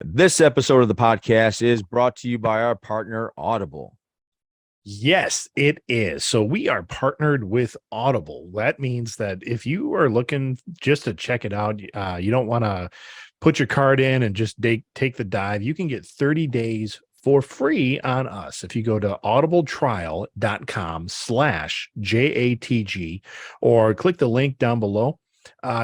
This episode of the podcast is brought to you by our partner, Audible. Yes, it is. So we are partnered with Audible. That means that if you are looking just to check it out, you don't want to put your card in and just take the dive. You can get 30 days for free on us. If you go to audibletrial.com/JATG or click the link down below,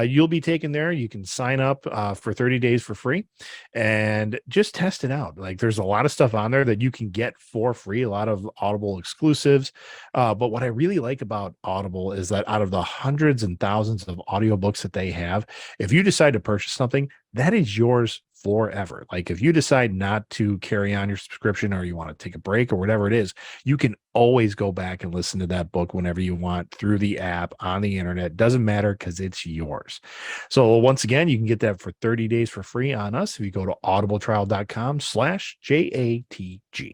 you'll be taken there. You can sign up for 30 days for free and just test it out. Like there's a lot of stuff on there that you can get for free, a lot of Audible exclusives. But what I really like about Audible is that out of the hundreds and thousands of audiobooks that they have, if you decide to purchase something, that is yours forever. Like if you decide not to carry on your subscription or you want to take a break or whatever it is, you can always go back and listen to that book whenever you want through the app on the internet. Doesn't matter because it's yours. So once again, you can get that for 30 days for free on us if you go to audibletrial.com/JATG.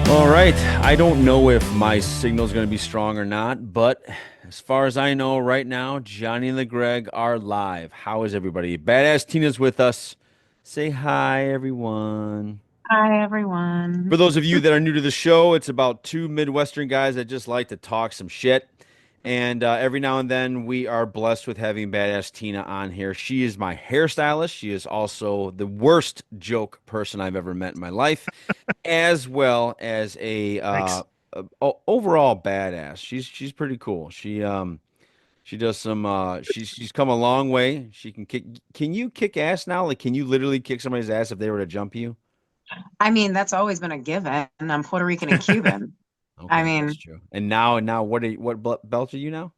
All right. I don't know if my signal is going to be strong or not, but as far as I know right now, Johnny and TheGreg are live. How is everybody? Badass Tina's with us. Say hi, everyone. Hi, everyone. For those of you that are new to the show, it's about two Midwestern guys that just like to talk some shit. And every now and then we are blessed with having Badass Tina on here. She is my hairstylist. She is also the worst joke person I've ever met in my life, as well as a overall badass. She's pretty cool. She does some she's come a long way. She can kick. Can you kick ass now? Like, can you literally kick somebody's ass if they were to jump you? I mean, that's always been a given. I'm Puerto Rican and Cuban. Okay, I mean, that's true. And now what belt are you now?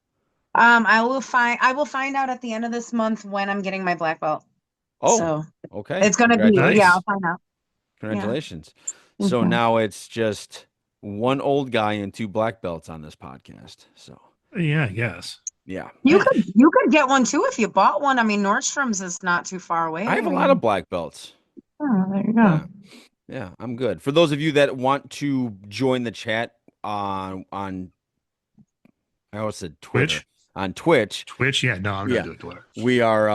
I will find out at the end of this month when I'm getting my black belt. Oh, So okay. it's gonna be, Nice. yeah, I'll find out. Congratulations. So Mhm. now it's just one old guy and two black belts on this podcast. So Yeah, I guess. yeah. You could get one too if you bought one. I mean, Nordstrom's is not too far away. I have a lot of black belts. Oh, there you go. Yeah. Yeah, I'm good. For those of you that want to join the chat on I always said Twitter. Twitch? On Twitch. Twitch? Yeah, no, I'm Yeah. gonna do Twitter. We are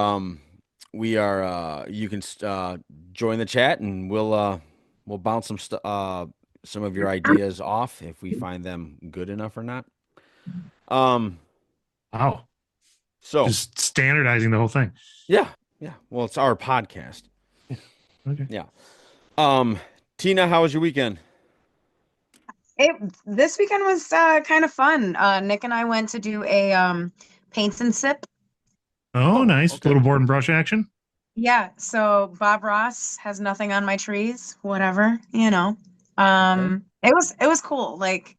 you can join the chat and we'll bounce some of your ideas off if we find them good enough or not. Wow. So Just standardizing the whole thing. yeah. Well, it's our podcast. Okay. Yeah. Tina, how was your weekend? This weekend was kind of fun. Nick and I went to do a paints and sip. Oh, nice. okay. Little board and brush action. Yeah, so Bob Ross has nothing on my trees, whatever, you know. It was cool. Like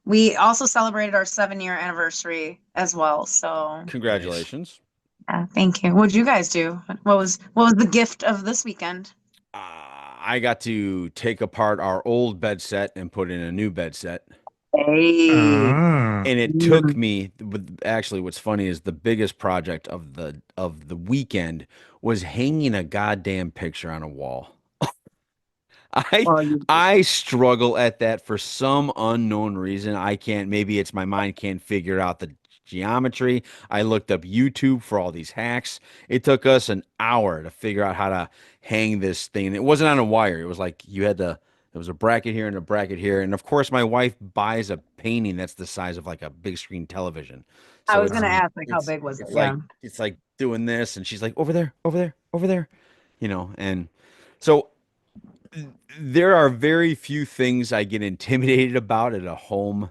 we also celebrated our 7-year anniversary as well. So Congratulations. yeah, thank you. What'd you guys do? What was the gift of this weekend? I got to take apart our old bed set and put in a new bed set. Hey. And it took me, actually what's funny is the biggest project of the weekend was hanging a goddamn picture on a wall. I struggle at that for some unknown reason. Maybe it's my mind can't figure out the geometry. I looked up YouTube for all these hacks. It took us an hour to figure out how to hang this thing. And it wasn't on a wire. It was like there was a bracket here and a bracket here. And of course, my wife buys a painting that's the size of like a big screen television. So I was gonna ask, like, how big was it? Yeah. It's like doing this, and she's like, over there, you know. And so there are very few things I get intimidated about at a home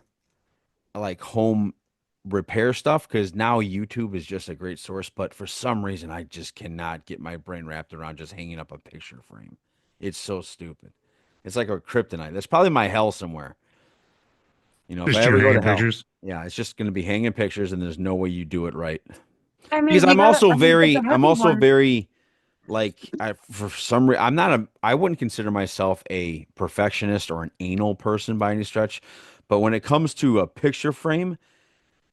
repair stuff, because now YouTube is just a great source. But for some reason, I just cannot get my brain wrapped around just hanging up a picture frame. It's so stupid. It's like a kryptonite. That's probably my hell somewhere. You know, if Just I ever your go to hanging hell, pictures. yeah, it's just going to be hanging pictures, and there's no way you do it right. I mean, Because you I'm gotta- also I mean, very, it's a I'm heavy also one. very, like, for some reason, I wouldn't consider myself a perfectionist or an anal person by any stretch, But when it comes to a picture frame,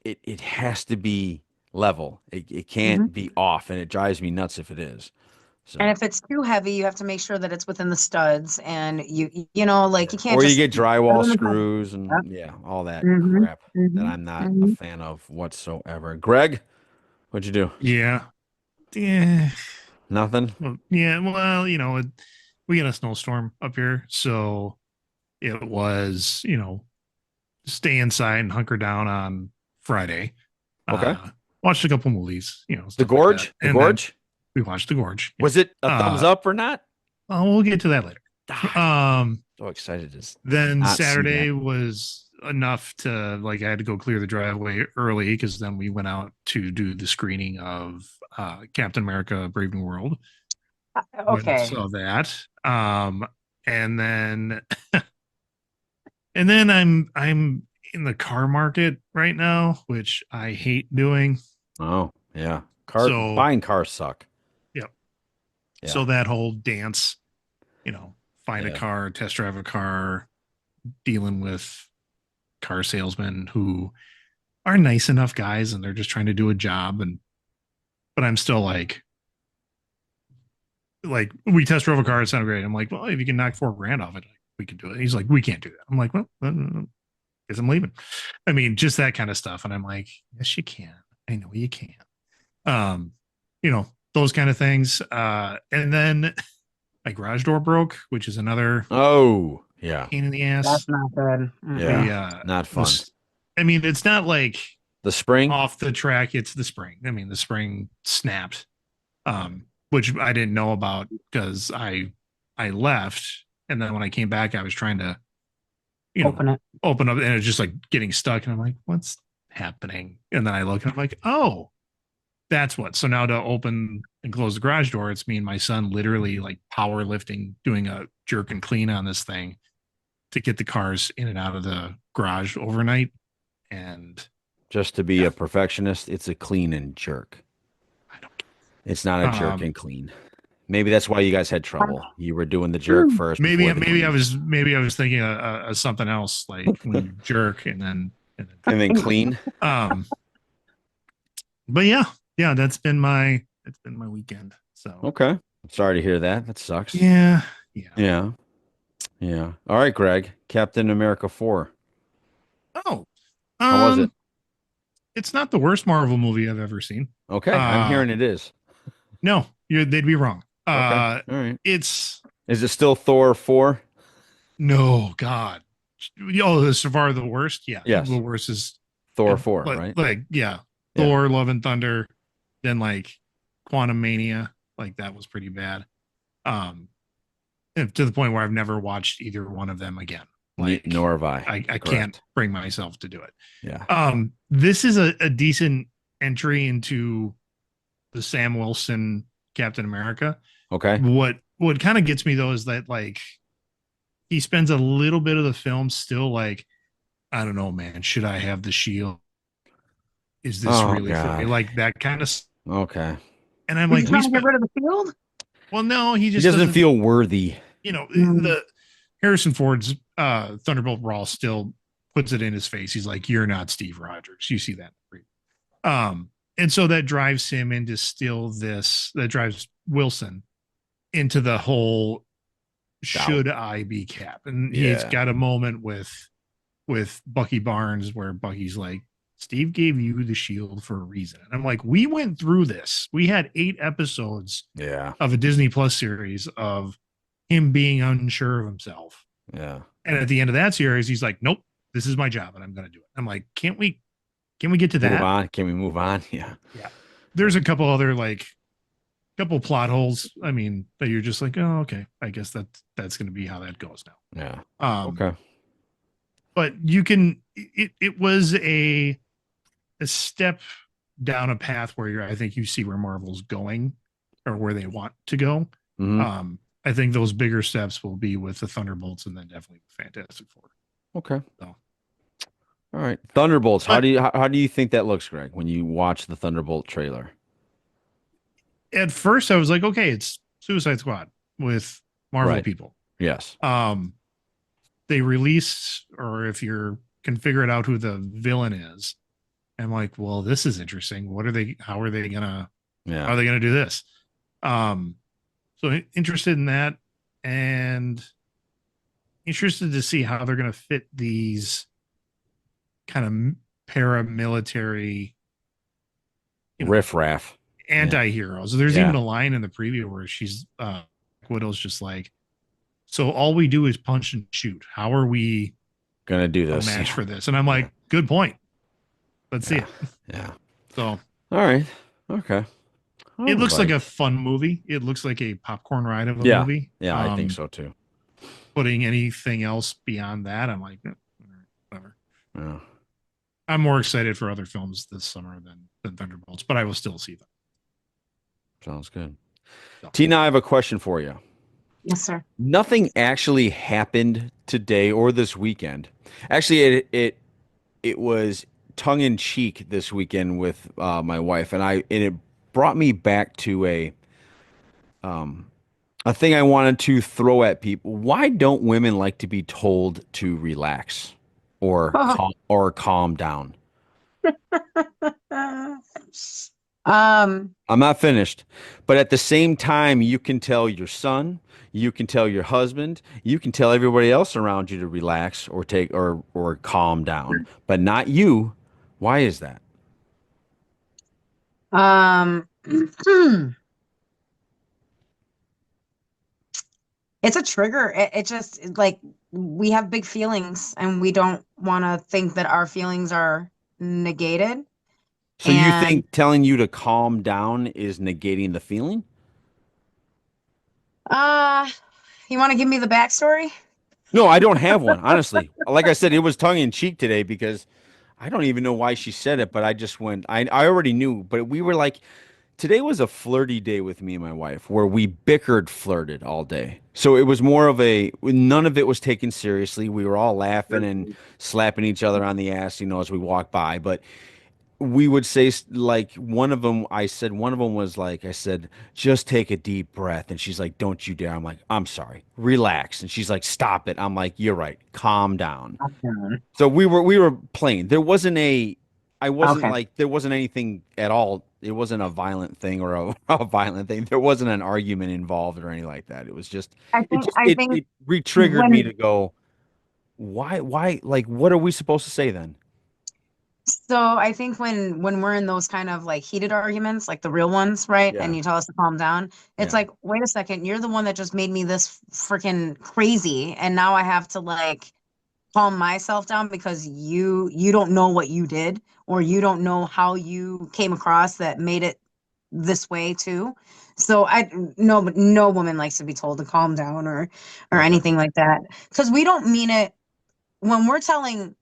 it has to be level. It can't be off, and it drives me nuts if it is. So, And if it's too heavy, you have to make sure that it's within the studs, and you know, like you can't or you just get drywall screws Yep. and all that Mm-hmm. crap that I'm not a fan of whatsoever. Greg, what'd you do? Yeah. Yeah. Nothing? Well, yeah. Well, we get a snowstorm up here. So it was, stay inside and hunker down on Friday. Okay. Watched a couple movies, The stuff like that. Gorge? The And then Gorge? we watched The Gorge. Was it a thumbs up or not? Oh, we'll get to that later. So excited to Then not see Saturday that. was enough to I had to go clear the driveway early because then we went out to do the screening of Captain America: Brave New World. Okay. So that, and then and then I'm in the car market right now, which I hate doing. Oh, yeah. So Buying cars suck. Yep. Yeah. So that whole dance, find a Yeah. car, test drive a car, dealing with car salesmen who are nice enough guys and they're just trying to do a job, but I'm still like we test drove a car, it sounded great. I'm like, well, if you can knock $4,000 off it, we can do it. He's like, we can't do that. I'm like, well, guess I'm leaving. I mean, just that kind of stuff. And I'm like, yes, you can. I know you can. Those kind of things. And then my garage door broke, which is another Oh, yeah. pain in the ass. That's not good. Yeah. Not fun. It's not like the spring off the track. It's the spring. I mean, the spring snapped, which I didn't know about because I left. And then when I came back, I was trying to, open up, and it's just like getting stuck. And I'm like, what's happening? And then I look and I'm like, oh, that's what. So now to open and close the garage door, it's me and my son literally like powerlifting, doing a jerk and clean on this thing to get the cars in and out of the garage overnight. And just to be a perfectionist, it's a clean and jerk. It's not a jerk and clean. Maybe that's why you guys had trouble. You were doing the jerk first. Maybe I was thinking of something else, like when you jerk and then clean. But yeah, that's been my weekend. So okay, sorry to hear that. That sucks. Yeah. All right, Greg, Captain America 4. Oh, how was it? It's not the worst Marvel movie I've ever seen. Okay, I'm hearing it is. No, they'd be wrong. Okay. All right. Is it still Thor 4? No, God. Oh, so far the worst? Yeah. Yes. The worst is Thor 4, right? Thor, Love and Thunder, then like Quantum Mania, like that was pretty bad. And to the point where I've never watched either one of them again. Like, nor have I. I can't bring myself to do it. Yeah. This is a decent entry into the Sam Wilson Captain America. Okay. What kind of gets me though is that like he spends a little bit of the film still like, I don't know, man, should I have the shield? Is this really for me? Like that kind of okay. And I'm like, trying to get rid of the shield? Well, no, he doesn't feel worthy. The Harrison Ford's Thunderbolt Brawl still puts it in his face. He's like, you're not Steve Rogers. You see that. And so that drives him into that drives Wilson into the whole should I be Cap? And he's got a moment with Bucky Barnes where Bucky's like, Steve gave you the shield for a reason. And I'm like, we went through this. We had 8 episodes of a Disney Plus series of him being unsure of himself. Yeah. And at the end of that series, he's like, nope, this is my job and I'm going to do it. I'm like, can we get to that? Move on. Can we move on? Yeah. There's a couple other couple plot holes. I mean, that you're just like, oh, okay. I guess that's going to be how that goes now. Yeah. Okay. But you can, it was a step down a path where I think you see where Marvel's going or where they want to go. Mm-hmm. I think those bigger steps will be with the Thunderbolts and then definitely with Fantastic Four. Okay. So. All right. Thunderbolts. How do you think that looks, Greg, when you watch the Thunderbolt trailer? At first I was like, okay, it's Suicide Squad with Marvel people. Yes. They released, or if you're can figure it out who the villain is. And I'm like, well, this is interesting. How are they gonna do this? So interested in that, and interested to see how they're gonna fit these kind of paramilitary, riffraff anti-heroes. There's even a line in the preview where she's Widow's just like, so all we do is punch and shoot. How are we gonna do this? A match for this? And I'm like, good point. Let's see it. Yeah. So all right. Okay. It looks like a fun movie. It looks like a popcorn ride of a movie. Yeah, I think so too. Putting anything else beyond that, I'm like, whatever. Yeah. I'm more excited for other films this summer than Thunderbolts, but I will still see them. Sounds good. So. Tina, I have a question for you. Yes, sir. Nothing actually happened today or this weekend. Actually, it was tongue in cheek this weekend with my wife, and it brought me back to a thing I wanted to throw at people. Why don't women like to be told to relax or calm down? I'm not finished, but at the same time, you can tell your son, you can tell your husband, you can tell everybody else around you to relax or take or calm down, but not you. Why is that? It's a trigger. It just like we have big feelings and we don't want to think that our feelings are negated. So you think telling you to calm down is negating the feeling? You want to give me the backstory? No, I don't have one, honestly. Like I said, it was tongue in cheek today because I don't even know why she said it, but I just went, I already knew, but we were like, today was a flirty day with me and my wife where we flirted all day. So it was more of none of it was taken seriously. We were all laughing and slapping each other on the ass, as we walked by, but we would say like one of them was like, I said, just take a deep breath. And she's like, don't you dare. I'm like, I'm sorry, relax. And she's like, stop it. I'm like, you're right. Calm down. So we were playing. There wasn't there wasn't anything at all. It wasn't a violent thing or a violent thing. There wasn't an argument involved or anything like that. It was just, it re-triggered me to go, why, like, what are we supposed to say then? So I think when we're in those kind of like heated arguments, like the real ones, right? Yeah. And you tell us to calm down, it's like, wait a second, you're the one that just made me this freaking crazy. And now I have to like calm myself down because you don't know what you did, or you don't know how you came across that made it this way too. So no woman likes to be told to calm down or anything like that. Because we don't mean it when we're telling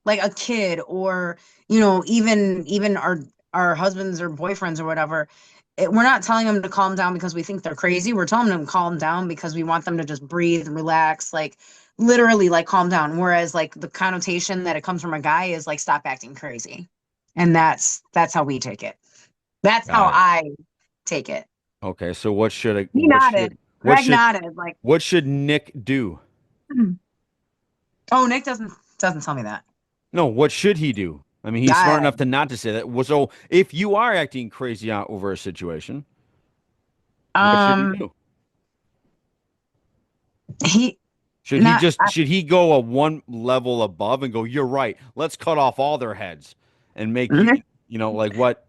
like a kid or even our husbands or boyfriends or whatever, we're not telling them to calm down because we think they're crazy. We're telling them to calm down because we want them to just breathe and relax, like literally like calm down. Whereas like the connotation that it comes from a guy is like, stop acting crazy. And that's how we take it. That's how I take it. Okay, so what should he nodded? Greg nodded. Like, what should Nick do? Oh, Nick doesn't tell me that. No, what should he do? I mean, he's smart enough to not to say that. So if you are acting crazy out over a situation, what should he do? Should he go a one level above and go, you're right, let's cut off all their heads and make like what?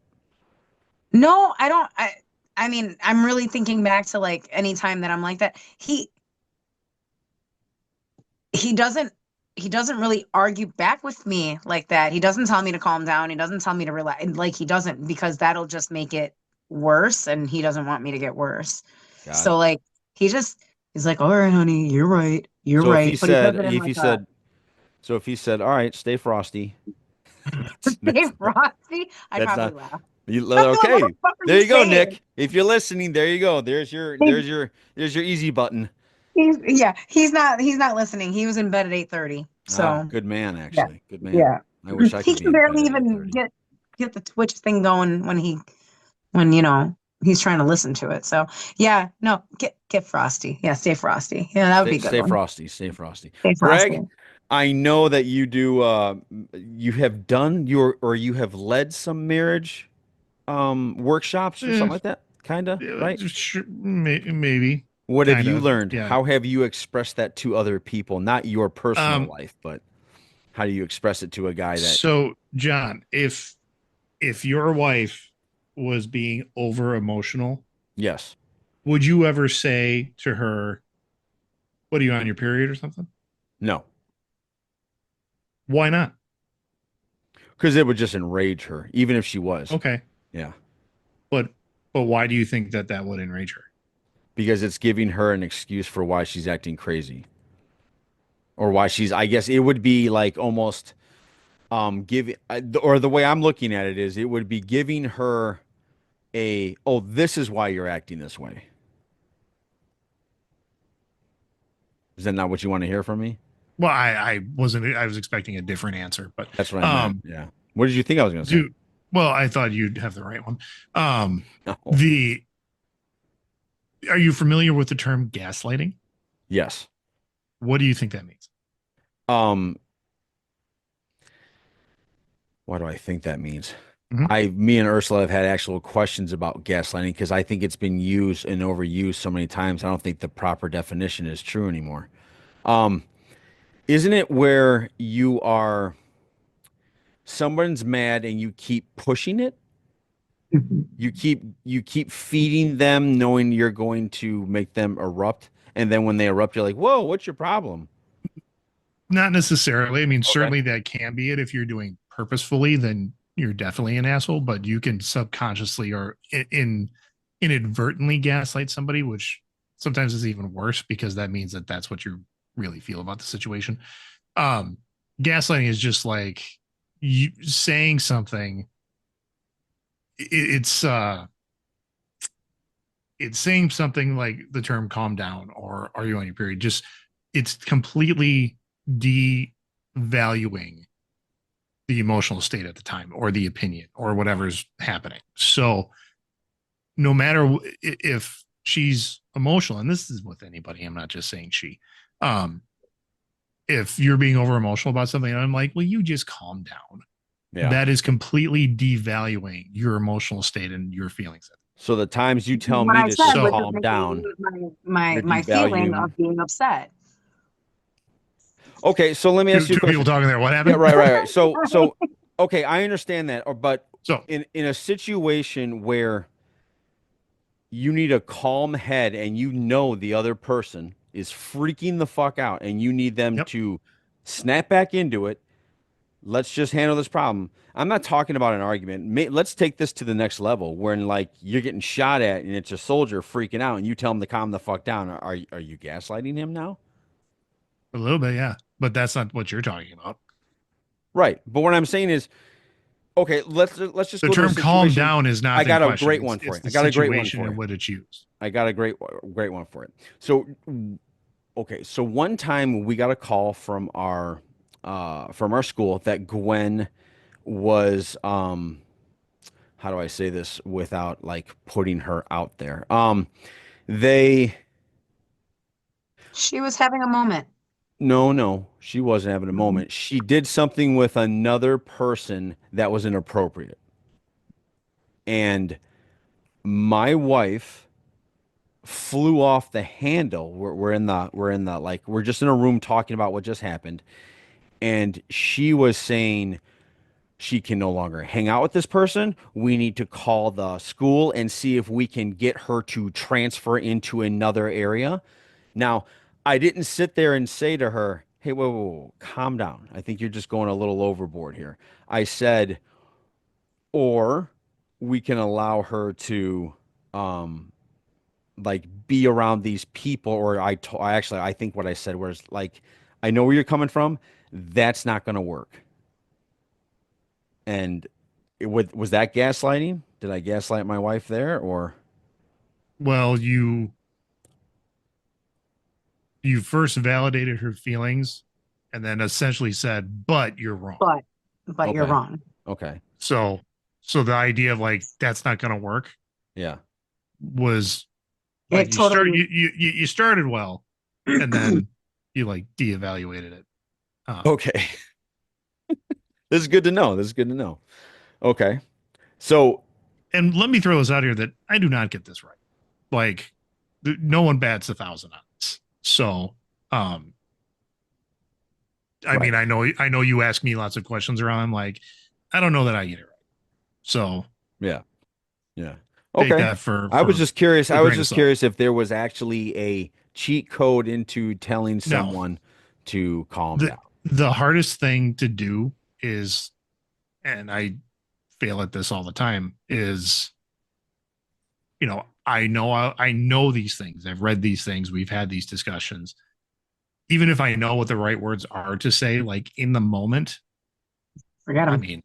No, I don't. I mean, I'm really thinking back to like any time that I'm like that. He doesn't really argue back with me like that. He doesn't tell me to calm down. He doesn't tell me to relax. Like he doesn't, because that'll just make it worse, and he doesn't want me to get worse. So like he's like, all right, honey, you're right. You're right. So if he said, all right, stay frosty. Stay frosty? I'd probably laugh. Okay. There you go, Nick. If you're listening, there you go. There's your easy button. He's not listening. He was in bed at 8:30. So good man, actually. Good man. Yeah. I wish I could. He can barely even get the Twitch thing going when he's trying to listen to it. So yeah, no, get frosty. Yeah, stay frosty. Yeah, that would be good. Stay frosty. Stay frosty. Greg, I know that you do you have done your or you have led some marriage workshops or Eh, something like that, kind of, yeah, right? sure, maybe, What have kind you of, learned? yeah. How have you expressed that to other people? Not your personal Um, life, but how do you express it to a guy that, so John, if your wife was being over emotional, yes, would you ever say to her, "What are you on your period or something?" no, Why not? because it would just enrage her, even if she was. Okay, Yeah, but why do you think that that would enrage her? because it's giving her an excuse for why she's acting crazy or why she's, I guess it would be like almost giving, or the way I'm looking at it is it would be giving her a, oh, this is why you're acting this way. Is that not what you want to hear from me? Well, I wasn't. I was expecting a different answer, but That's what I meant. um, Yeah. What did you think I was going to say? do well. I thought you'd have the right one. Um, No. the Are you familiar with the term gaslighting? Yes. What do you think that means? Um, what do I think that means? Mhm. Me and Ursula have had actual questions about gaslighting because I think it's been used and overused so many times. I don't think the proper definition is true anymore. Um, isn't it where you are someone's mad and you keep pushing it? You keep feeding them knowing you're going to make them erupt, and then when they erupt, you're like, "Whoa, what's your problem?" Not necessarily. I mean, Okay. certainly that can be it. If you're doing purposefully, then you're definitely an asshole. But you can subconsciously or inadvertently gaslight somebody, which sometimes is even worse because that means that that's what you really feel about the situation. Um, Gaslighting is just like you saying something. It's it's saying something like the term "calm down" or "Are you on your period?" Just it's completely devaluing the emotional state at the time or the opinion or whatever's happening. So no matter if she's emotional, and this is with anybody, I'm not just saying she. Um, if you're being over emotional about something, and I'm like, well, you just calm down. Yeah. That is completely devaluing your emotional state and your feelings. So the times you tell What me I to said just So was just calm making me down, use my you're my feeling devaluing. of being upset. Okay, so let me ask you a two people question. talking there. What Yeah, happened? right, right, right. So okay, I understand that, or but So in a situation where you need a calm head and you know the other person is freaking the fuck out and you need them yep. to snap back into it. Let's just handle this problem. I'm not talking about an argument. Let's take this to the next level when like you're getting shot at and it's a soldier freaking out and you tell him to calm the fuck down. Are you gaslighting him now? A little bit, yeah. But that's not what you're talking about. Right. But what I'm saying is, okay, let's just The go to a term calm situation. down is I not in got a question. great one for It's you. the I got a great one situation for in you. what it's used. I got a great one for it. So okay, so one time we got a call from our school that Gwen was how do I say this without like putting her out there? They She was having a moment. no, she wasn't having a Mhm. moment. She did something with another person that was inappropriate. And my wife flew off the handle. We're in the like we're just in a room talking about what just happened. And she was saying she can no longer hang out with this person. We need to call the school and see if we can get her to transfer into another area. Now, I didn't sit there and say to her, hey, whoa, whoa, whoa, calm down. I think you're just going a little overboard here. I said, or we can allow her to um like be around these people, or I actually I think what I said was like, I know where you're coming from. That's not going to work. And was that gaslighting? Did I gaslight my wife there, or Well, you first validated her feelings and then essentially said, but you're wrong. But you're okay, wrong. okay, So the idea of like that's not gonna work yeah, was like It totally you started well and then you like de-evaluated it. Okay. This is good to know. This is good to know. Okay. So, And let me throw this out here that I do not get this right. Like, no one bats 1,000 on this. So, I mean, I know you ask me lots of questions around. I'm like, I don't know that I get it right. So yeah. Yeah. take Okay. that for I was just curious. a I was grain of just salt. curious if there was actually a cheat code into telling No, someone to calm the down. the hardest thing to do is, and I fail at this all the time, is I know these things. I've read these things. We've had these discussions. Even if I know what the right words are to say, like in the moment, Forget I him. mean,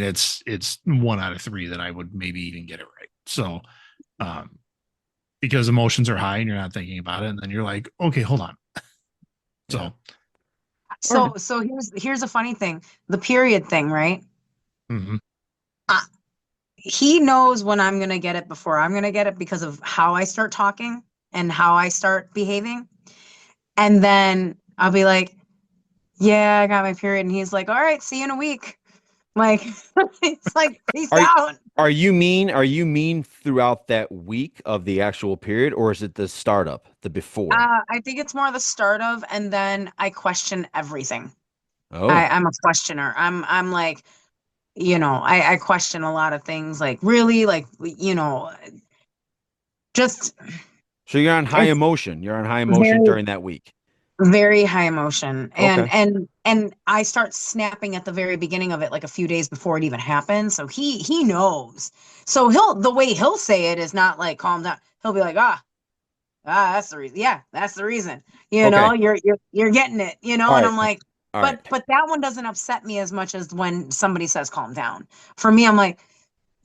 it's 1 out of 3 that I would maybe even get it right. So, um, because emotions are high and you're not thinking about it, and then you're like, okay, hold on. So, Yeah. So here's a funny thing. The period thing, right? mhm. Uh, he knows when I'm gonna get it before I'm gonna get it because of how I start talking and how I start behaving. And then I'll be like, yeah, I got my period. And he's like, all right, see you in a week. Like, it's like, peace Are out. are you mean? Are you mean throughout that week of the actual period, or is it the startup, the before? I think it's more the start of, and then I question everything. Oh, I'm a questioner. I'm like, I question a lot of things, like really, like, just so you're on high it's emotion. You're on high emotion very, during that week. very high emotion. And Okay. I start snapping at the very beginning of it, like a few days before it even happens. So he knows. So the way he'll say it is not like calm down. He'll be like, that's the reason. Yeah, that's the reason. Okay. You're getting it, All and right. I'm like, All right. but that one doesn't upset me as much as when somebody says calm down. For me, I'm like,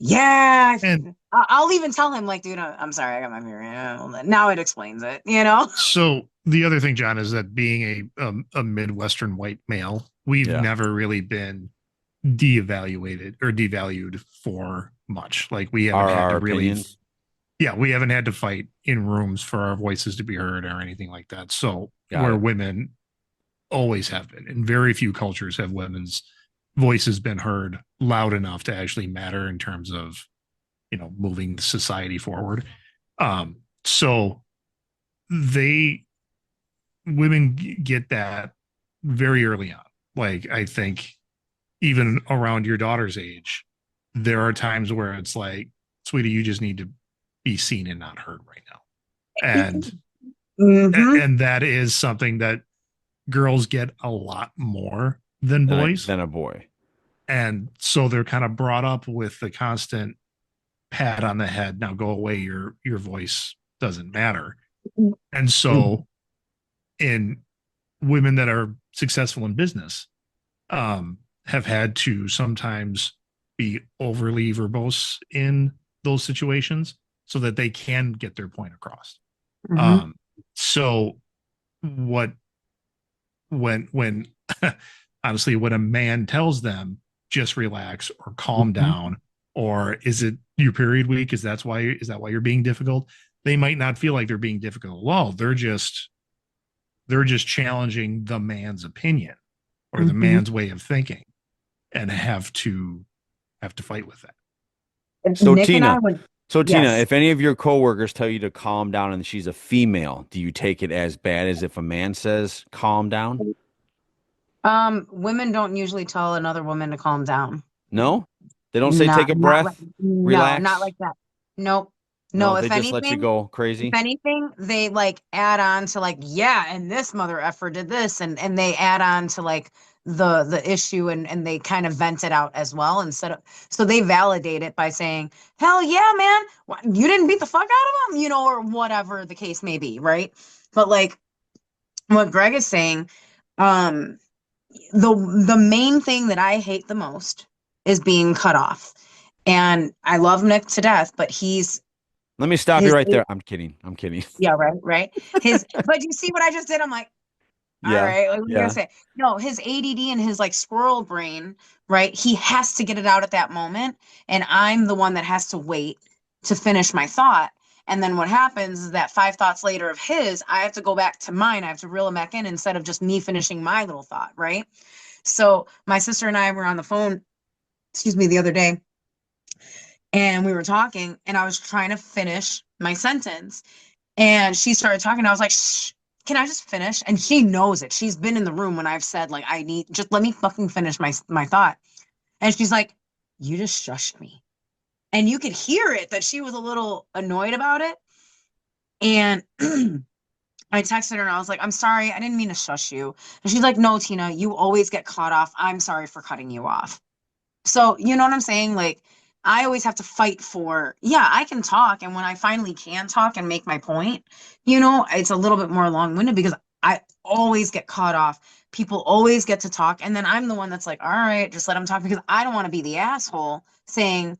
yeah, And I'll even tell him like, dude, I'm sorry, I got my period. Now it explains it. so the other thing, John, is that being a Midwestern white male, we've Yeah. never really been de-evaluated or devalued for much. Like we haven't had Our to really, opinions. yeah, we haven't had to fight in rooms for our voices to be heard or anything like that. So Got where it. women always have been, and very few cultures have women's voices been heard loud enough to actually matter in terms of moving society forward. So they women get that very early on. Like I think even around your daughter's age, there are times where it's like, sweetie, you just need to be seen and not heard right now. And Mm-hmm. and that is something that girls get a lot more than boys. Than a boy. And so they're kind of brought up with the constant pat on the head. Now go away, your voice doesn't matter. And so in women that are successful in business, have had to sometimes be overly verbose in those situations so that they can get their point across. Mm-hmm. So what when honestly when a man tells them just relax or calm down, or is it your period week, is that why you're being difficult, they might not feel like they're being difficult. Well, they're just challenging the man's opinion or the Mm-hmm. man's way of thinking, and have to fight with that. So Nick and I Tina, would, so Tina, yes. if any of your coworkers tell you to calm down and she's a female, do you take it as bad as if a man says calm down? Women don't usually tell another woman to calm down. No? They don't say take Not, a not like, breath, no, not relax. like that. Nope. No, No, they just let you go if crazy. anything, they like add on to like, yeah, and this mother effer did this, and they add on to like the issue, and they kind of vent it out as well instead of, so they validate it by saying, hell yeah, man, you didn't beat the fuck out of him, or whatever the case may be, right? But like what Greg is saying, um, the main thing that I hate the most is being cut off. And I love Nick to death, but Let me stop you his right there. I'm kidding. I'm kidding. yeah, right. But you see what I just did? I'm like, all Yeah. right, like, what are you gonna Yeah. say? No, his ADD and his like squirrel brain, right? He has to get it out at that moment, and I'm the one that has to wait to finish my thought. And then what happens is that 5 thoughts later of his, I have to go back to mine. I have to reel them back in instead of just me finishing my little thought, right? So my sister and I were on the phone, excuse me, the other day, and we were talking, and I was trying to finish my sentence. And she started talking. I was like, shh, can I just finish? And she knows it. She's been in the room when I've said, like, I need, just let me fucking finish my thought. And she's like, you just shushed me. And you could hear it that she was a little annoyed about it. And I texted her and I was like, I'm sorry, I didn't mean to shush you. And she's like, no, Tina, you always get cut off. I'm sorry for cutting you off. So, you know what I'm saying? Like, I always have to fight for, yeah, I can talk. And when I finally can talk and make my point, it's a little bit more long-winded because I always get caught off. People always get to talk. And then I'm the one that's like, all right, just let them talk because I don't want to be the asshole saying,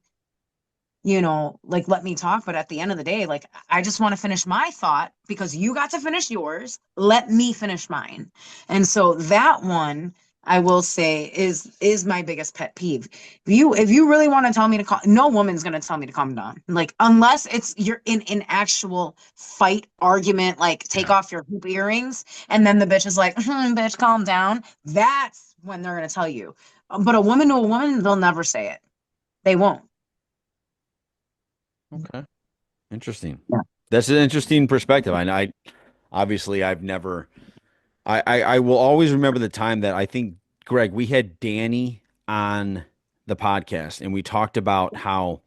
like, let me talk. But at the end of the day, like, I just want to finish my thought because you got to finish yours. Let me finish mine. And so that one, I will say, is my biggest pet peeve. If you really want to tell me to calm, no woman's going to tell me to calm down. Like, unless you're in an actual fight argument, like take off your hoop earrings. And then the bitch is like, bitch, calm down. That's when they're going to tell you. But a woman to a woman, they'll never say it. They won't. Okay. Interesting. Yeah. That's an interesting perspective. I obviously I've never I will always remember the time that I think, Greg, we had Danny on the podcast and we talked about how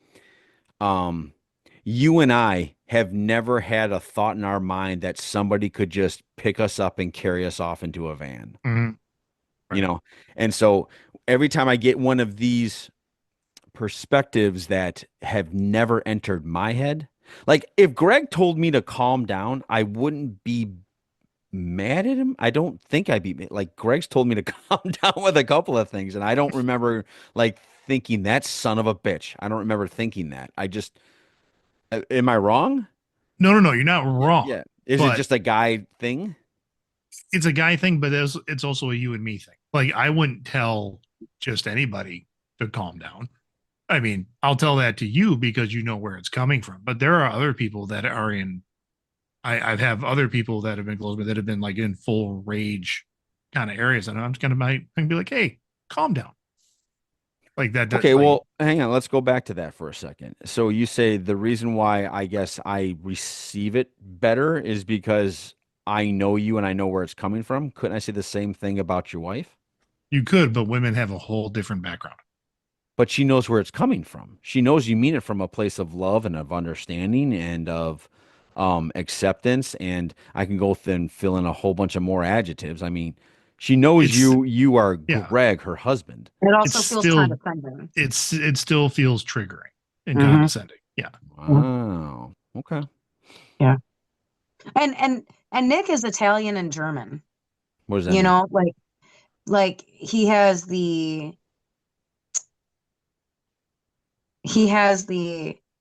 you and I have never had a thought in our mind that somebody could just pick us up and carry us off into a van. Mm-hmm. Right. And so every time I get one of these perspectives that have never entered my head. Like if Greg told me to calm down, I wouldn't be mad at him. I don't think I'd be like Greg's told me to calm down with a couple of things, and I don't remember like thinking that son of a bitch. I don't remember thinking that. I just am I wrong? No, you're not wrong. Yeah. Is it just a guy thing? It's a guy thing, but it's also a you and me thing. Like I wouldn't tell just anybody to calm down. I mean, I'll tell that to you because you know where it's coming from. But there are other people that are in. I've have other people that have been close with that have been like in full rage kind of areas, and I'm just gonna be like, "Hey, calm down." Like that. Okay, like, well, hang on. Let's go back to that for a second. So you say the reason why I guess I receive it better is because I know you and I know where it's coming from. Couldn't I say the same thing about your wife? you could, but women have a whole different background. But she knows where it's coming from. She knows you mean it from a place of love and of understanding and of acceptance. And I can go and fill in a whole bunch of more adjectives. I mean, she knows you are Greg, her husband. It also feels condescending. It still feels triggering and condescending. Yeah. Wow. Okay. Yeah. And Nick is Italian and German. What does that mean? Like he has the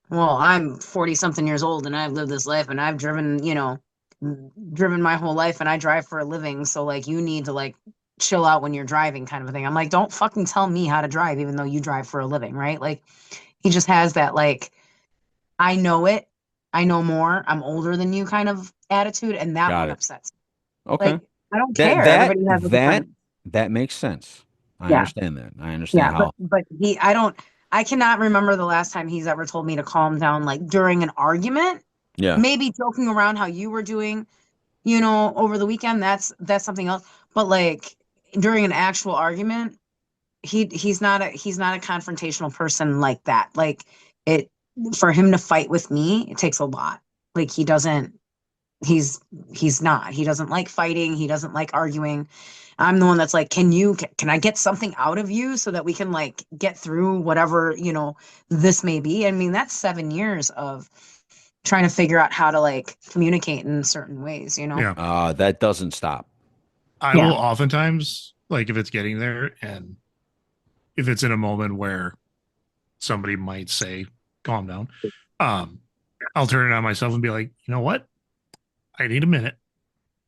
well, I'm 40 something years old and I've lived this life and I've driven my whole life and I drive for a living. So like you need to like chill out when you're driving kind of a thing. I'm like, don't fucking tell me how to drive, even though you drive for a living, right? Like he just has that like, I know it, I know more, I'm older than you kind of attitude, and that one upsets me. Okay. Like I don't care. Everybody has a different. That makes sense. I Yeah. understand that. I understand how. But I cannot remember the last time he's ever told me to calm down, like during an argument. Yeah. Maybe joking around how you were doing, over the weekend. That's something else. But like during an actual argument, he's not a confrontational person like that. Like for him to fight with me, it takes a lot. Like he doesn't like fighting. He doesn't like arguing. I'm the one that's like, can I get something out of you so that we can like get through whatever, this may be. I mean, that's 7 years of trying to figure out how to like communicate in certain ways, Yeah. That doesn't stop. I will oftentimes, like if it's getting there and if it's in a moment where somebody might say, calm down, I'll turn it on myself and be like, you know what? I need a minute.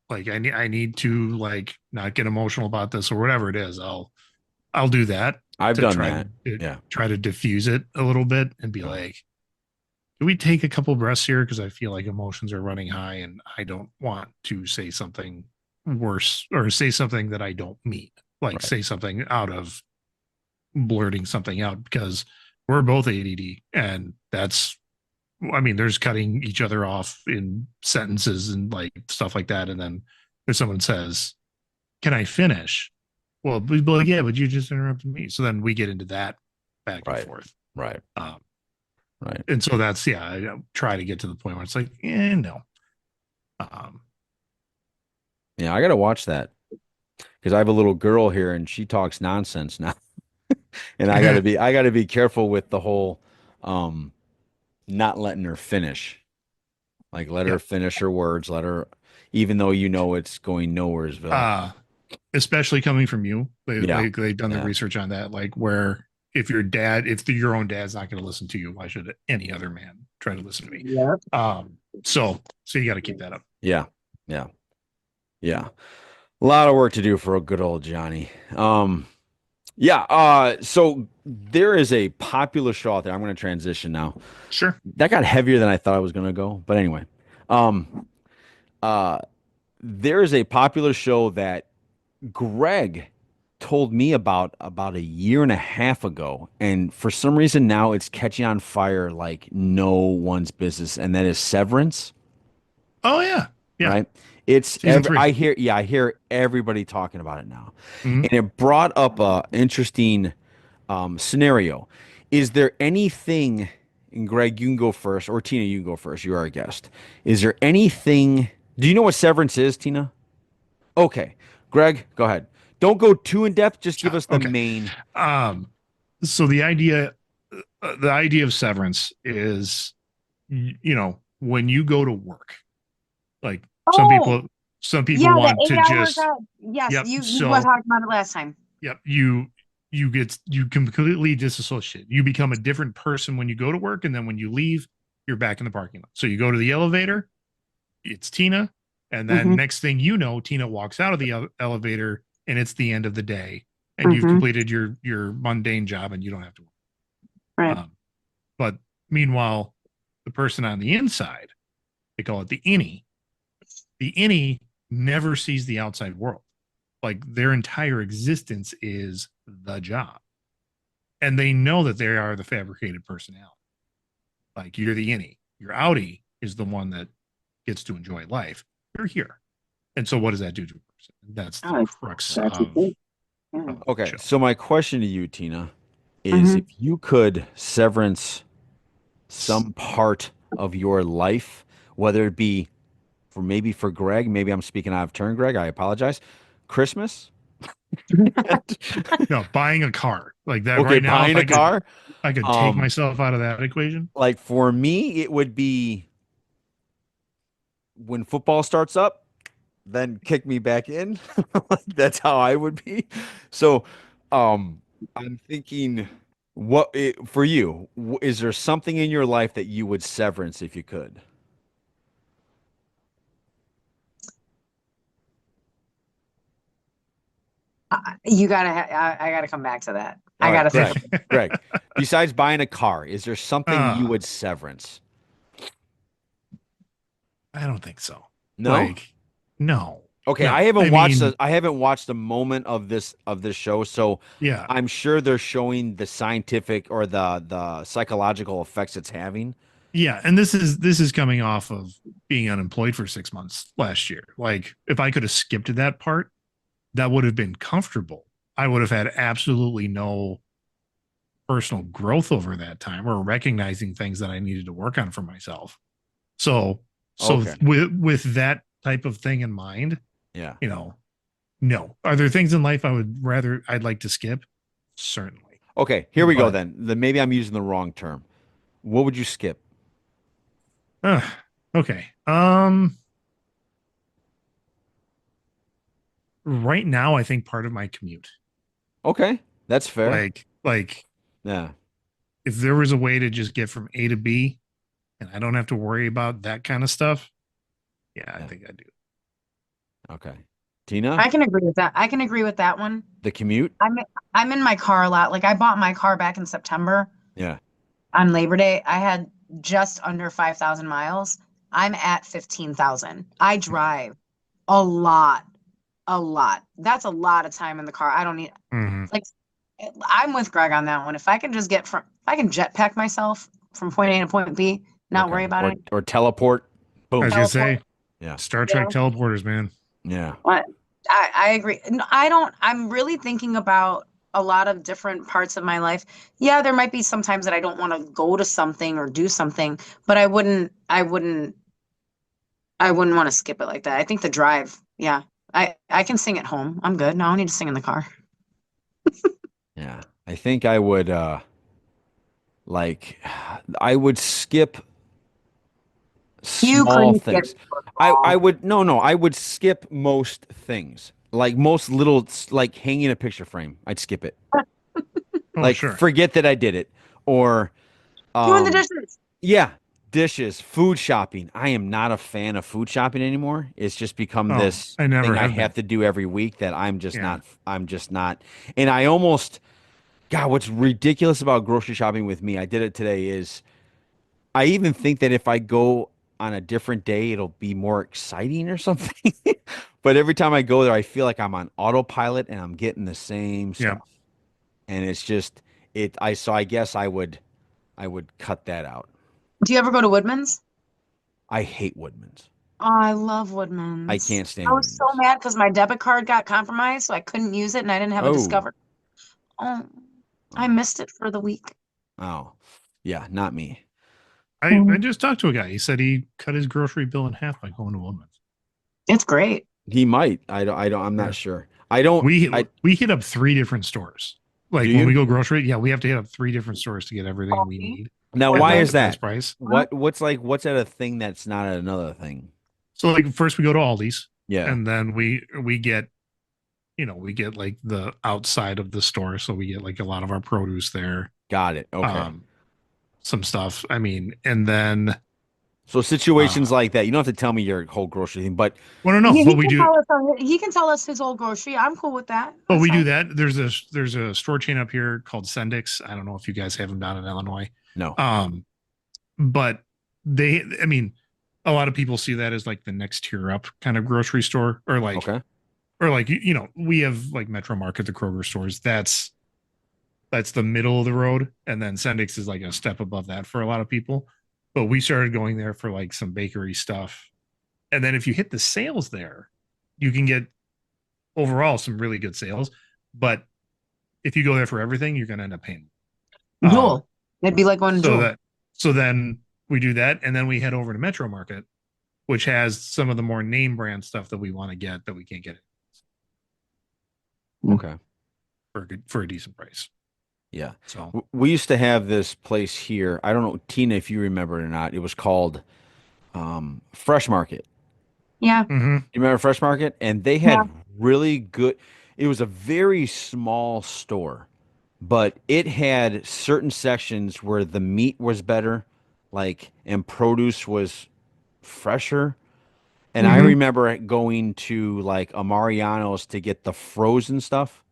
Like I need to like not get emotional about this or whatever it is. I'll do that. I've done that. Try to diffuse it a little bit and be like, can we take a couple breaths here? Because I feel like emotions are running high and I don't want to say something worse or say something that I don't mean. Like Right. say something out of blurting something out because we're both ADD and that's, I mean, there's cutting each other off in sentences and like stuff like that. And then if someone says, can I finish? Well, we'd be like, yeah, but you just interrupted me. So then we get into that back and Right. forth. Right. Right. And so that's, yeah, I try to get to the point where it's like, no. Yeah, I got to watch that because I have a little girl here and she talks nonsense now. And I got to be careful with the whole not letting her finish. Like let her finish her words, let her even though you know it's going nowheresville. Especially coming from you. They've done the Yeah. research on that, like where if your own dad's not going to listen to you, why should any other man try to listen to me? Yeah. So you got to keep that up. Yeah. Yeah. Yeah. A lot of work to do for a good old Johnny. So there is a popular show out there. I'm going to transition now. Sure. That got heavier than I thought I was going to go. But anyway, there is a popular show that Greg told me about a year and a half ago, and for some reason now it's catching on fire like no one's business, and that is Severance. Oh yeah. Yeah. Right? It's Season 3. I hear everybody talking about it now. Mhm. And it brought up a interesting scenario. Is there anything, and Greg, you can go first, or Tina, you can go first. You are a guest. Is there anything, do you know what Severance is, Tina? Okay. Greg, go ahead. Don't go too in depth. Just give us the Okay. main. So the idea of severance is, when you go to work, like some people want to just, yes, yep, you so- were talking about it last time. yep, you completely disassociate. You become a different person when you go to work, and then when you leave, you're back in the parking lot. So you go to the elevator, it's Tina, and then next thing you know, Tina walks out of the elevator, and it's the end of the day, and you've completed your mundane job, and you don't have to work. Right. But meanwhile, the person on the inside, they call it the innie. The innie never sees the outside world. Like their entire existence is the job. And they know that they are the fabricated personality. Like you're the innie. Your outie is the one that gets to enjoy life. You're here. And so what does that do to a person? That's the crux of Okay. show. So my question to you, Tina, is if you could severance some part of your life, whether it be for Greg, maybe I'm speaking out of turn, Greg, I apologize. Christmas? No, buying a car like that Okay, right now. buying a car. I could take myself out of that equation. Like for me, it would be when football starts up, then kick me back in. That's how I would be. So, I'm thinking, for you, is there something in your life that you would severance if you could? You gotta. I gotta come back to that. All I right, gotta think. Greg, besides buying a car, is there something you would severance? I don't think so. No? Like, no. Okay, No. I haven't watched a moment of this show, so Yeah. I'm sure they're showing the scientific or the psychological effects it's having. Yeah, and this is coming off of being unemployed for 6 months last year. Like, if I could have skipped that part, that would have been comfortable. I would have had absolutely no personal growth over that time or recognizing things that I needed to work on for myself. So Okay. with that type of thing in mind, Yeah. no. Are there things in life I'd like to skip? Certainly. Okay, here we go But- then. Maybe I'm using the wrong term. What would you skip? Okay. Right now, I think part of my commute. Okay, that's fair. Like Yeah. if there was a way to just get from A to B and I don't have to worry about that kind of stuff, I think I do. Okay. Tina, I can agree with that. I can agree with that one. the commute? I'm in my car a lot. Like I bought my car back in September Yeah. on Labor Day. I had just under 5,000 miles. I'm at 15,000. I drive a lot, a lot. That's a lot of time in the car. I don't need Mhm. like I'm with Greg on that one. If I can just if I can jetpack myself from point A to point B, not worry Okay. about it. Or teleport. I Boom. was gonna Teleport. say Yeah. Star Yeah. Trek teleporters, man. Yeah. What? I agree. No, I'm really thinking about a lot of different parts of my life. Yeah, there might be some times that I don't want to go to something or do something, but I wouldn't want to skip it like that. I think the drive, yeah. I can sing at home. I'm good. No, I don't need to sing in the car. Yeah. I think I would like I would skip You small couldn't skip things. I football. would no, I would skip most things. Like most little like hanging a picture frame. I'd skip it. Oh, Like sure. forget that I did it. Or Doing the um dishes. yeah, dishes, food shopping. I am not a fan of food shopping anymore. It's just become Oh, this I never thing I have been. have to do every week that Yeah. I'm just not. And I almost God, what's ridiculous about grocery shopping with me, I did it today, is I even think that if I go on a different day, it'll be more exciting or something. But every time I go there, I feel like I'm on autopilot and I'm getting the same Yeah. stuff. And it's just so I guess I would cut that out. Do you ever go to Woodman's? I hate Woodman's. Oh, I love I Woodman's. can't stand I was so Woodman's. mad because my debit card got compromised, so I couldn't use it and I didn't have a Oh, Discover. Oh, I oh, missed it for the week. oh. Yeah, not me. I just talked to a guy. He said he cut his grocery bill in half by going to Woodman's. It's great. He might. I'm not Yeah. sure. I don't I We hit up 3 different stores. do Like when you? we go grocery, yeah, we have to hit up 3 different stores to get everything we Coffee. need Now, at why like is the best that? price. What's at a thing that's not at another thing? So like first we go to Aldi's, Yeah, and then we get we get like the outside of the store, so we get like a lot of our produce there, got it. Okay. um, some stuff. I mean, and then So situations uh, like that, you don't have to tell me your whole grocery thing, but well, no, Yeah, but we do. he can tell us his old grocery. I'm cool with that. But That's we do fine. that. There's a store chain up here called Sendix. I don't know if you guys have them down in Illinois. no. Um, but I mean, a lot of people see that as like the next tier up kind of grocery store, Okay. or like we have like Metro Market, the Kroger stores. That's the middle of the road, and then Sendix is like a step above that for a lot of people. But we started going there for like some bakery stuff, and then if you hit the sales there, you can get overall some really good sales. But if you go there for everything, you're going to end up paying. Um, Jewel. It'd be like going to so Jewel. that so then we do that, and then we head over to Metro Market, which has some of the more name brand stuff that we want to get that we can't get Okay. for a decent price. Yeah. So We used to have this place here. I don't know, Tina, if you remember it or not. It was called Fresh Market. Yeah. mhm. You remember Fresh Market? And they Yeah. had really good, it was a very small store, but it had certain sections where the meat was better, like, and produce was fresher. And I Hmm. remember going to like a Mariano's to get the frozen stuff,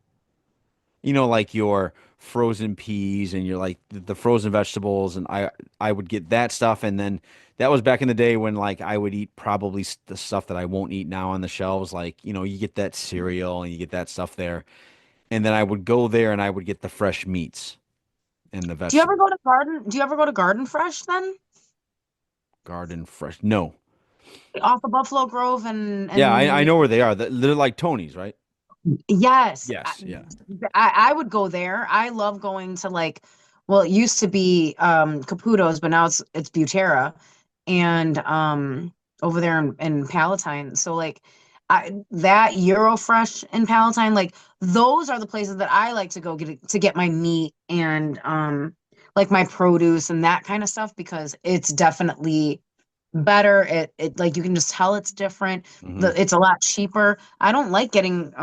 like your frozen peas and your like the frozen vegetables. And I would get that stuff. And then that was back in the day when like I would eat probably the stuff that I won't eat now on the shelves. Like, you get that cereal and you get that stuff there. And then I would go there and I would get the fresh meats and the Do you ever vegetables. go to Garden? Do you ever go to Garden Fresh then? Garden fresh. No. Off of Buffalo Grove and Yeah, I know where they are. They're like Tony's, right? yes, Yes. Yeah. I would go there. I love going to well, it used to be Caputo's, but now it's Butera, and over there in Palatine. So that Eurofresh in Palatine, like those are the places that I like to go get my meat and like my produce and that kind of stuff because it's definitely better. It like you can just tell it's different. Hmm. It's a lot cheaper. I don't like getting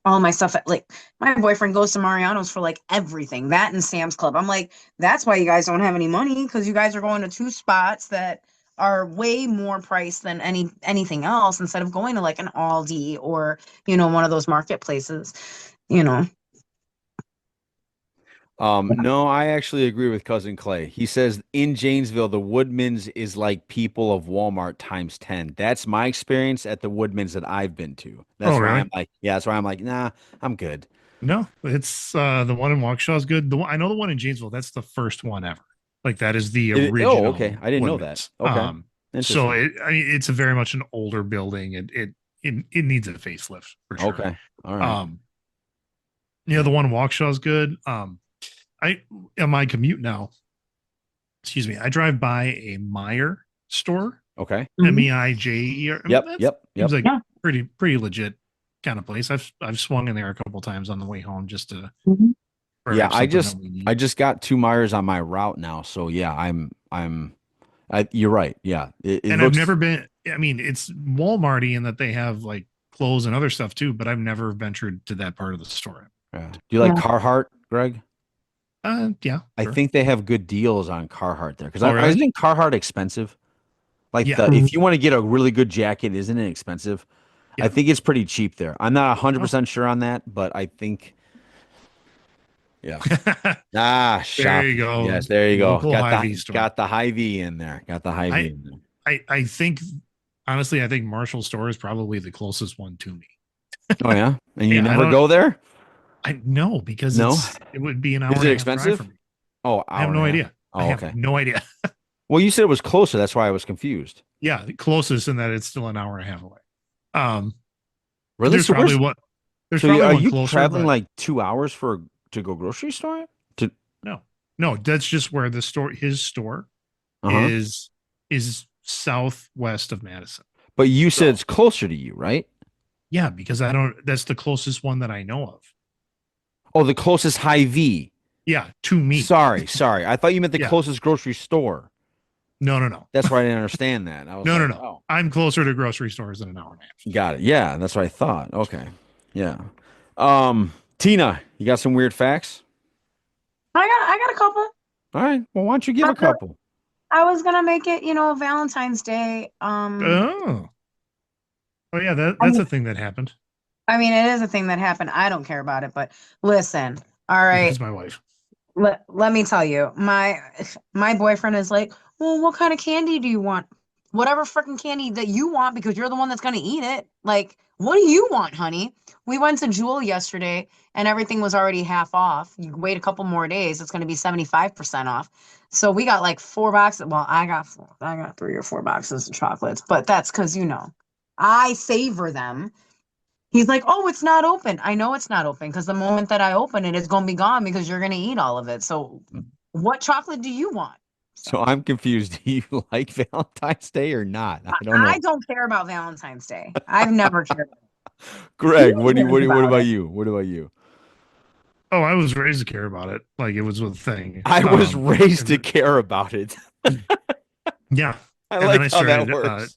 all my stuff at my boyfriend goes to Mariano's for like everything. That and Sam's Club. I'm like, that's why you guys don't have any money because you guys are going to two spots that are way more priced than anything else instead of going to like an Aldi or one of those marketplaces, you know. No, I actually agree with Cousin Clay. He says in Janesville, the Woodmans is like people of Walmart times 10. That's my experience at the Woodmans that I've been to. Oh, That's why really? I'm like, yeah, that's why I'm like, nah, I'm good. No, it's the one in Waukesha is good. The one I know the one in Janesville, that's the first one ever. Like that is the Oh, okay. original I didn't know that. Woodman's. Okay. So Interesting. it's a very much an older building. It needs a facelift for sure. Okay. All right. Um, the one in Waukesha is good. I on my commute now, excuse me, I drive by a Meyer store, Okay. Meijer. Yep. That Yep. seems Yep. like Yeah. pretty legit kind of place. I've swung in there a couple times on the way home just to Mhm. Yeah, grab I something that just we need. I just got 2 Myers on my route now. So yeah, you're right. Yeah. It And I've looks never been. I mean, it's Walmarty in that they have like clothes and other stuff too, but I've never ventured to that part of the store. Do you like Yeah. Carhartt, Greg? Yeah, I sure. think they have good deals on Carhartt there. Because Oh, really? isn't Carhartt expensive? Like Yeah, the if you want to get a really good jacket, isn't it expensive? I yeah. think it's pretty cheap there. I'm not Oh. 100% sure on that, but I think yeah. Ah, There shop. you go. Yes, there you go. Local Hy-Vee store. Got the Hy-Vee in there. Got the Hy-Vee I in there. I think honestly, I think Marshall store is probably the closest one to me. Oh yeah, and you Yeah, I never don't. go there? I know because No. it would be an hour Is and it a half drive for expensive? me. Oh, I have hour and no a half. idea. I Oh, have okay. no idea. Well, you said it was closer. That's why I was confused. Yeah, the closest in that it's still an hour and a half away. Um, Really? there's probably one. There's probably Are one you closer, traveling but like 2 hours to go grocery store? To no, no. That's just where the store, his store, uh-huh. is southwest of Madison. But you said So it's closer to you, right? yeah, because I don't. That's the closest one that I know of. Oh, the closest Hy-Vee. Yeah, to me. Sorry. I thought you meant the Yeah. closest grocery store. No, no, no, That's why I didn't understand that. I was no, no, like, no. oh, I'm closer to grocery stores than an hour and a half. got it. Yeah, that's what I thought. Okay. Yeah. Tina, you got some weird facts? I got a couple. All right. Well, why don't you give a couple? I was gonna make it, Valentine's Day. Oh, oh yeah. I That's mean, a thing that happened. I mean, it is a thing that happened. I don't care about it, but listen, all Because right, my wife. let me tell you, my boyfriend is like, well, what kind of candy do you want? Whatever freaking candy that you want, because you're the one that's gonna eat it. Like, what do you want, honey? We went to Jewel yesterday and everything was already half off. You wait a couple more days, it's gonna be 75% off. So we got like 4 boxes. Well, I got 3 or 4 boxes of chocolates, but that's because I savor them. He's like, oh, it's not open. I know it's not open because the moment that I open it, it's gonna be gone because you're gonna eat all of it. So what chocolate do you want? So So I'm confused. Do you like Valentine's Day or not? I don't I know. don't care about Valentine's Day. I've never cared. He Greg, cares what about about it. you? What about you? Oh, I was raised to care about it. Like it was a thing. I was raised to And care about it. yeah. I And then like how that works.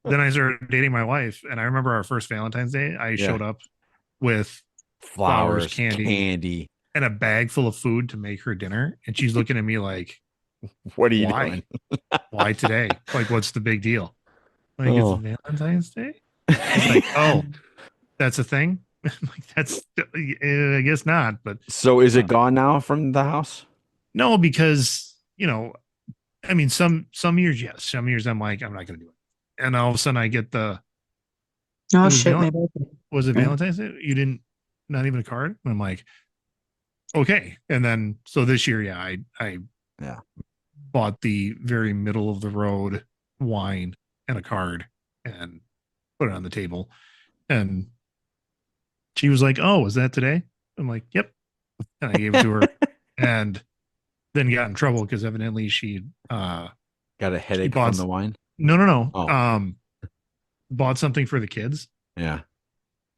then I started dating my wife, and I remember our first Valentine's Day. I Yeah. showed up with flowers, Flowers, candy, candy. and a bag full of food to make her dinner, and she's looking at me like, What are you "Why? doing? Why today? Like, what's the big deal? Like, it's Oh. Valentine's Day." She's like, "Oh, that's a thing." I'm like, that's I guess not, but So is it gone now from the house? no, because I mean, some years, yes. Some years, I'm like, I'm not going to do it. And all of a sudden, I get it Oh was shit, maybe. was it Valentine's Day? You didn't, not even a card? And I'm like, okay. And then, so this year, yeah, I Yeah. bought the very middle of the road wine and a card and put it on the table. And she was like, oh, is that today? I'm like, yep. And I gave it to her and then got in trouble because evidently she Got a headache bought from the wine? no. Oh. Bought something for the kids Yeah.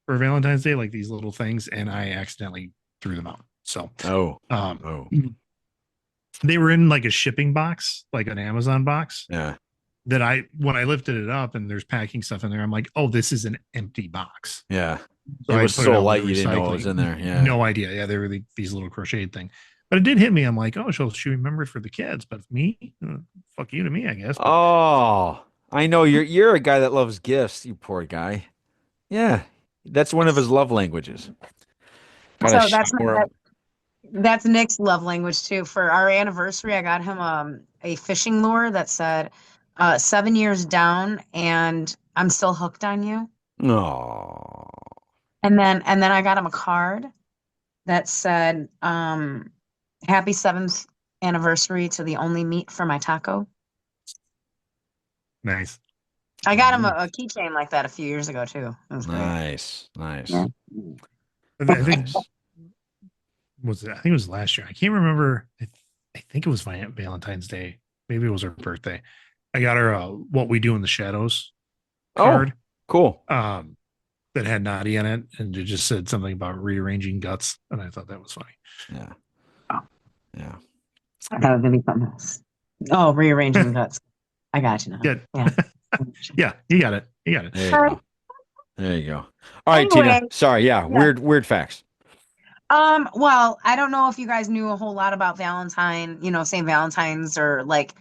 for Valentine's Day, like these little things, and I accidentally threw them out. So Oh. um they were in like a shipping box, like an Amazon box. Yeah. That when I lifted it up and there's packing stuff in there, I'm like, oh, this is an empty box. Yeah. So It I was put so out with light the you didn't know it was recycling. in there. Yeah. No idea. Yeah, they were these little crocheted thing. But it did hit me. I'm like, oh, she remembered for the kids, but me, fuck you to me, I guess. But, Oh, I know you're a guy that loves gifts, you poor guy. Yeah. That's one of his love languages. Gotta So that's shower him. That's Nick's love language too. For our anniversary, I got him a fishing lure that said 7 years down and I'm still hooked on you. Oh, And then I got him a card that said happy seventh anniversary to the only meat for my taco. Nice. I got him a keychain like that a few years ago too. It was great. nice. Yeah. I think Nice. I think it was last year. I can't remember. I think it was my Aunt Valentine's Day. Maybe it was her birthday. I got her What We Do in the Shadows card. Cool. That had Nadia in it, and it just said something about rearranging guts, and I thought that was funny. Yeah. Oh. Yeah. I thought it was gonna be something else. Oh, rearranging guts. I got you now. Yeah. Yeah. Yeah, you got it. You got it. There you go. There you go. All right, Anyway, Tina. Sorry. Yeah. Weird facts. Well, I don't know if you guys knew a whole lot about Valentine, St. Valentine's or like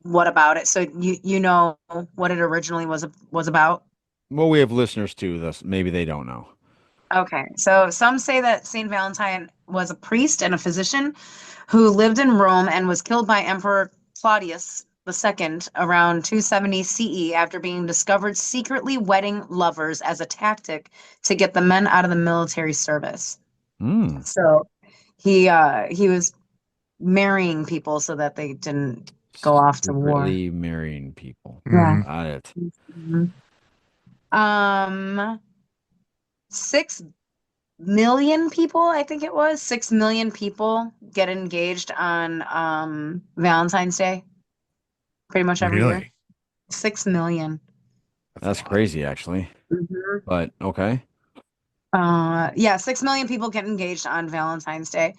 what about it. So you know what it originally was about? Well, we have listeners too. Thus, maybe they don't know. Okay. So some say that St. Valentine was a priest and a physician who lived in Rome and was killed by Emperor Claudius II around 270 CE after being discovered secretly wedding lovers as a tactic to get the men out of the military service. Mm. So he was marrying people so that they didn't go off to war. Secretly marrying people. Yeah. Got it. Mm-hmm. 6 million people, I think it was 6 million people get engaged on Valentine's Day. Pretty much every year. 6 million. That's crazy, actually. Mhm. But okay. Yeah, 6 million people get engaged on Valentine's Day.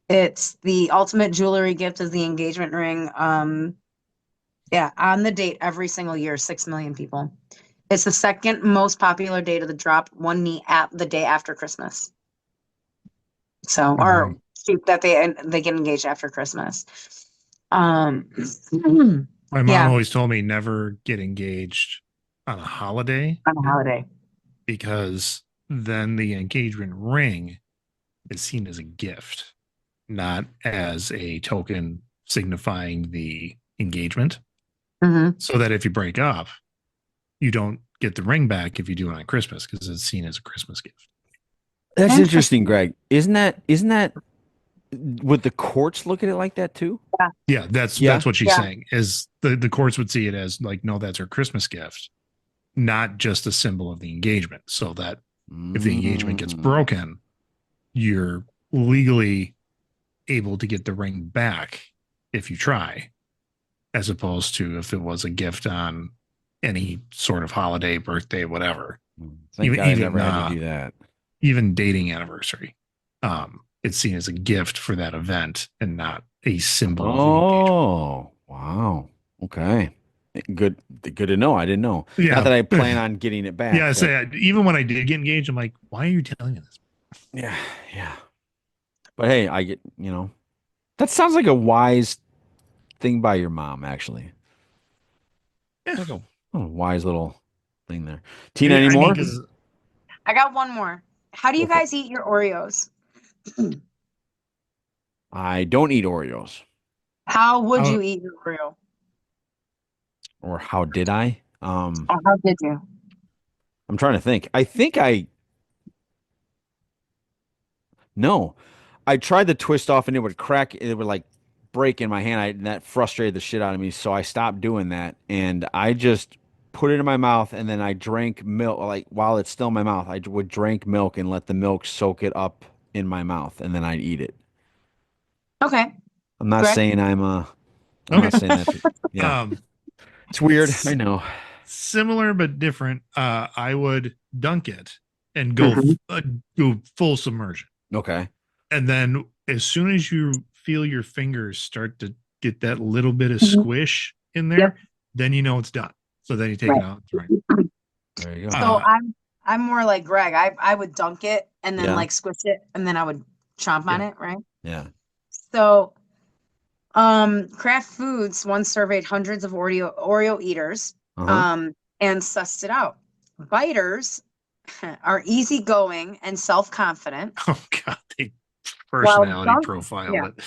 It's the ultimate jewelry gift is the engagement ring. Yeah, on the date every single year, 6 million people. It's the second most popular day to the drop one knee at the day after Christmas. So, or shoot, that they get engaged after Christmas. My mom Yeah. always told me never get engaged on a holiday On a holiday. because then the engagement ring is seen as a gift, not as a token signifying the engagement. Mm-hmm. So that if you break up, you don't get the ring back if you do it on Christmas because it's seen as a Christmas gift. That's interesting, Greg. Isn't that would the courts look at it like that too? Yeah, that's what she's saying. Is the courts would see it as like, no, that's her Christmas gift, not just a symbol of the engagement. So that if the engagement gets broken, you're legally able to get the ring back if you try, as opposed to if it was a gift on any sort of holiday, birthday, whatever. Thank God I never had to do that. Even dating anniversary. It's seen as a gift for that event and not a symbol of the engagement. Oh, wow. Okay. Good to know. I didn't know. Yeah. Not that I plan on getting it back. Yeah, so even when I did get engaged, I'm like, why are you telling me this? Yeah. But hey, I get, that sounds like a wise thing by your mom, actually. Yeah. Like a wise little thing there. Tina, any more? I got one more. How do you guys eat your Oreos? I don't eat Oreos. How would you eat your Oreo? Or how did I? Or how did you? I'm trying to think. No. I tried to twist off and it would crack. It would like break in my hand. And that frustrated the shit out of me. So I stopped doing that. And I just put it in my mouth and then I drank milk. Like while it's still in my mouth, I would drink milk and let the milk soak it up in my mouth. And then I'd eat it. Okay. I'm not saying I'm not saying that. Yeah. It's weird. I know. Similar but different. I would dunk it and go full submersion. Okay. And then as soon as you feel your fingers start to get that little bit of squish in there, then you know it's done. So then you take it out. Right. There you go. So I'm more like Greg. I would dunk it and then like squish it and then I would chomp on it, right? Yeah. So Kraft Foods once surveyed hundreds of Oreo eaters and sussed it out. Biters are easygoing and self-confident, Oh God, they while personality profiled it.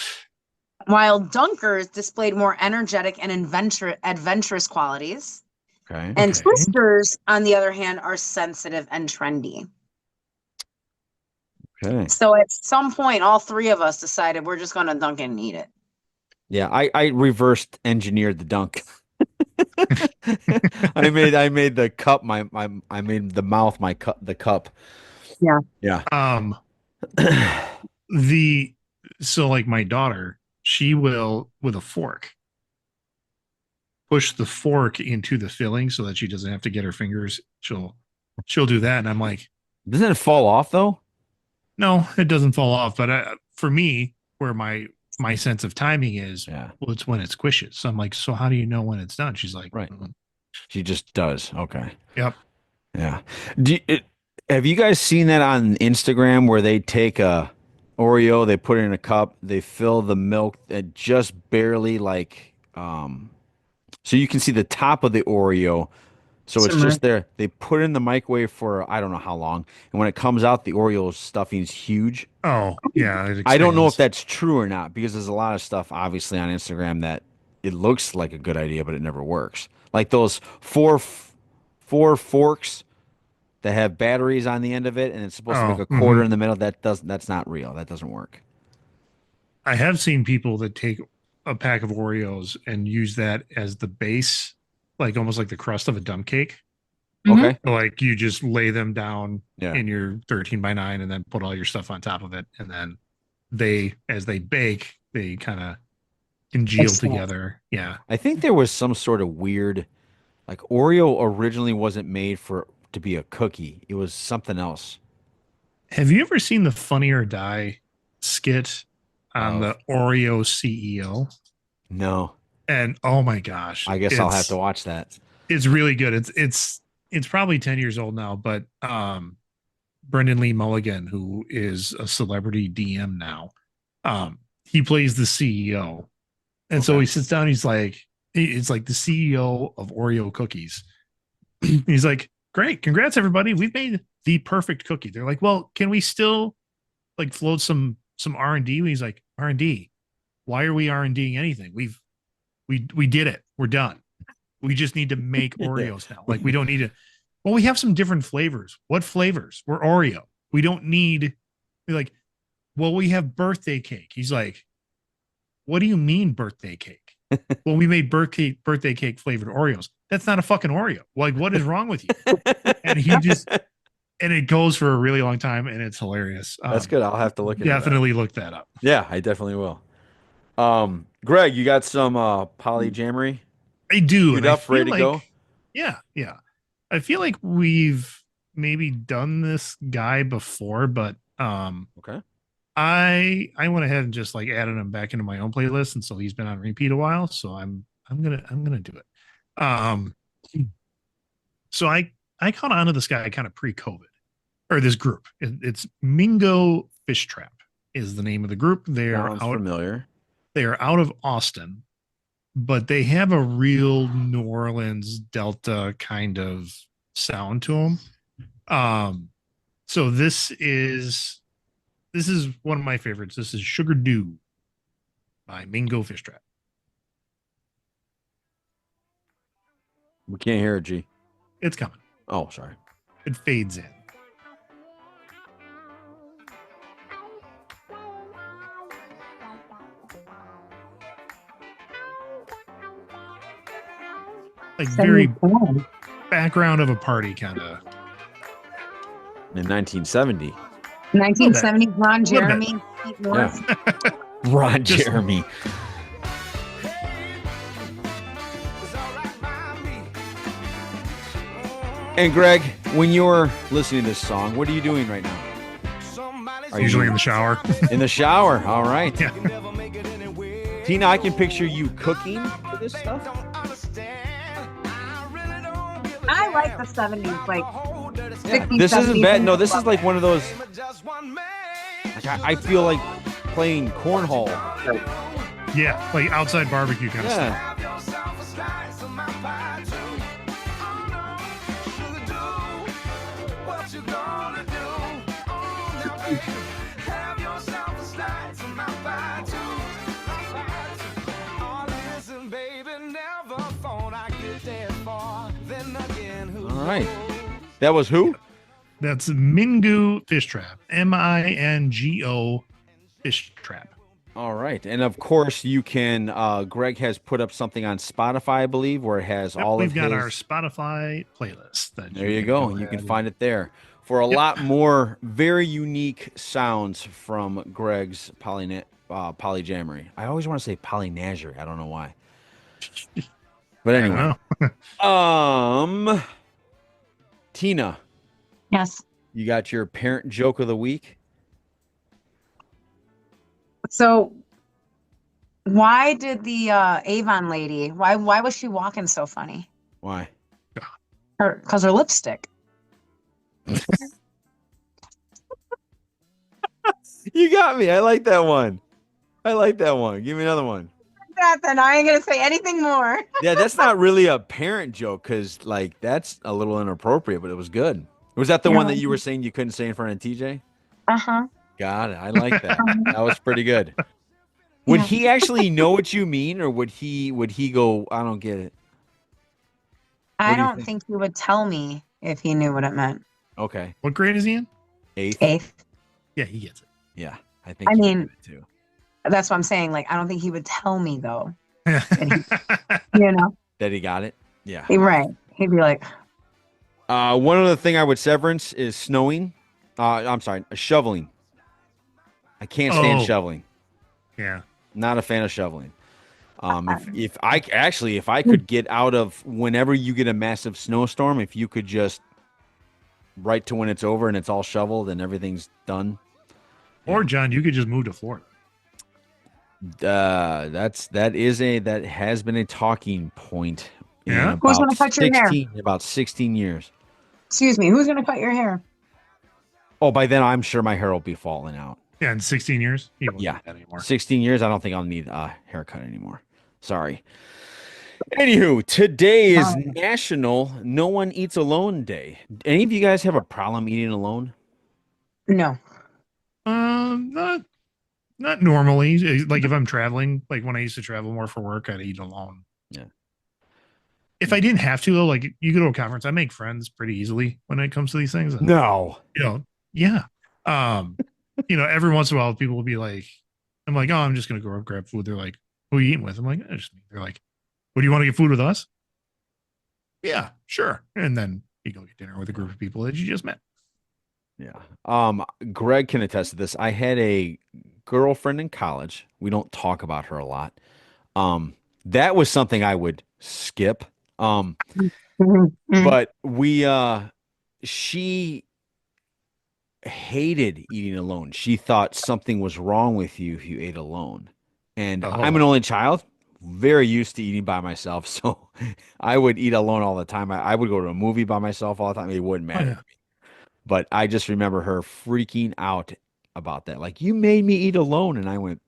while dunkers displayed more energetic and adventurous qualities. Okay. And Okay. twisters, on the other hand, are sensitive and trendy. Okay. So at some point, all three of us decided we're just going to dunk it and eat it. Yeah, I reversed engineered the dunk. I made the cup I made the mouth the cup. Yeah. Yeah. So like my daughter, she will with a fork push the fork into the filling so that she doesn't have to get her fingers. She'll do that, and I'm like, Doesn't it fall off though? no, it doesn't fall off. But for me, where my sense of timing is, Yeah. well, it's when it squishes. So I'm like, so how do you know when it's done? She's like, Right. She just does. Okay. Yep. Yeah. Have you guys seen that on Instagram where they take a Oreo, they put it in a cup, they fill the milk at just barely so you can see the top of the Oreo. So it's just there. They put it in the microwave for I don't know how long. And when it comes out, the Oreo stuffing is huge. Oh, yeah. It I don't know if expands. that's true or not because there's a lot of stuff obviously on Instagram that it looks like a good idea, but it never works. Like those four forks that have batteries on the end of it, and it's supposed to make a quarter in the middle. That's not real. That doesn't work. I have seen people that take a pack of Oreos and use that as the base, like almost like the crust of a dump cake. Okay. Like you just lay them down Yeah. in your 13x9 and then put all your stuff on top of it. And then as they bake, they kind of congeal together. Yeah. I think there was some sort of weird, like Oreo originally wasn't made to be a cookie. It was something else. Have you ever seen the Funny or Die skit on the Oreo CEO? No. And oh my gosh, I guess I'll have to watch that. It's really good. It's probably 10 years old now, but Brendan Lee Mulligan, who is a celebrity DM now, he plays the CEO. And so he sits down, it's like the CEO of Oreo cookies. He's like, great, congrats everybody. We've made the perfect cookie. They're like, well, can we still like float some R&D? He's like, R&D? Why are we R&Ding anything? We did it. We're done. We just need to make Oreos now. Like we don't need to. Well, we have some different flavors. What flavors? We're Oreo. We don't need. We're like, well, we have birthday cake. He's like, what do you mean birthday cake? Well, we made birthday cake flavored Oreos. That's not a fucking Oreo. Like, what is wrong with you? And it goes for a really long time, and it's hilarious. That's good. I'll have to look at definitely look that up. Yeah, I definitely will. Greg, you got some polyjamery? I do. Queued up, ready to go? Yeah. I feel like we've maybe done this guy before, but okay. I went ahead and just like added him back into my own playlist, and so he's been on repeat a while. So I'm gonna do it. So I caught on to this guy kind of pre-COVID, or this group. It's Mingo Fish Trap is the name of the group. They are familiar. They are out of Austin, but they have a real New Orleans Delta kind of sound to them. So this is one of my favorites. This is Sugar Dew by Mingo Fish Trap. We can't hear it, G. It's coming. Oh, sorry. It fades in. Like very background of a party kind of. In 1970. 1970, Ron Jeremy. Yeah. Ron Jeremy. And Greg, when you're listening to this song, what are you doing right now? Are usually in the shower. In the shower. All right. Yeah. Tina, I can picture you cooking for this stuff. I like the 70s, like 60s, this isn't 70s, bad. No, this is like one of those. Like I feel like playing cornhole. Yeah, like outside barbecue kind of stuff. All right. That was who? That's Mingo Fish Trap. MINGO Fish Trap. All right. And of course, you can, Greg has put up something on Spotify, I believe, where it has all of We've got his. our Spotify playlist. There you go. You can find it there for a Yep. lot more very unique sounds from Greg's Polyjamarous. I always want to say Polynagerie. I don't know why. But anyway. Tina, Yes. you got your parent joke of the week? So why did the Avon lady, why was she walking so funny? Why? Because her lipstick. You got me. I like that one. Give me another one. Then I ain't gonna say anything more. Yeah, that's not really a parent joke because, like, that's a little inappropriate, but it was good. Was that the one that you were saying you couldn't say in front of TJ? Uh-huh. Got it. I like that. That was pretty good. Would he actually know what you mean, or would he go, I don't get it? I don't think he would tell me if he knew what it meant. Okay. What grade is he in? Eighth. Yeah, he gets it. Yeah, I think I mean, too. That's what I'm saying. Like, I don't think he would tell me though. That That he got it? Yeah. Right. He'd be like, one other thing I would severance is snowing. I'm sorry, shoveling. I can't stand shoveling. Yeah. Not a fan of shoveling. If I could get out of whenever you get a massive snowstorm, if you could just right to when it's over and it's all shoveled and everything's done. Or John, you could just move to Florida. That has been a talking point. Yeah. Who's gonna cut your hair? About 16 years. Excuse me, who's gonna cut your hair? Oh, by then I'm sure my hair will be falling out. Yeah, in 16 years. He won't Yeah. do that anymore. 16 years, I don't think I'll need a haircut anymore. Sorry. Anywho, today is National No One Eats Alone Day. Any of you guys have a problem eating alone? No. Not normally. Like if I'm traveling, like when I used to travel more for work, I'd eat alone. Yeah. If I didn't have to, though, like you go to a conference, I make friends pretty easily when it comes to these things. And, No. Yeah. Every once in a while, people will be like, I'm like, oh, I'm just gonna go grab food. They're like, who are you eating with? I'm like, just me. They're like, what, do you want to get food with us? Yeah, sure. And then you go get dinner with a group of people that you just met. Yeah. Greg can attest to this. I had a girlfriend in college. We don't talk about her a lot. That was something I would skip. But she hated eating alone. She thought something was wrong with you if you ate alone. And I'm an only child, very used to eating by myself. So I would eat alone all the time. I would go to a movie by myself all the time. It wouldn't matter to me. But I just remember her freaking out about that. Like, you made me eat alone. And I went.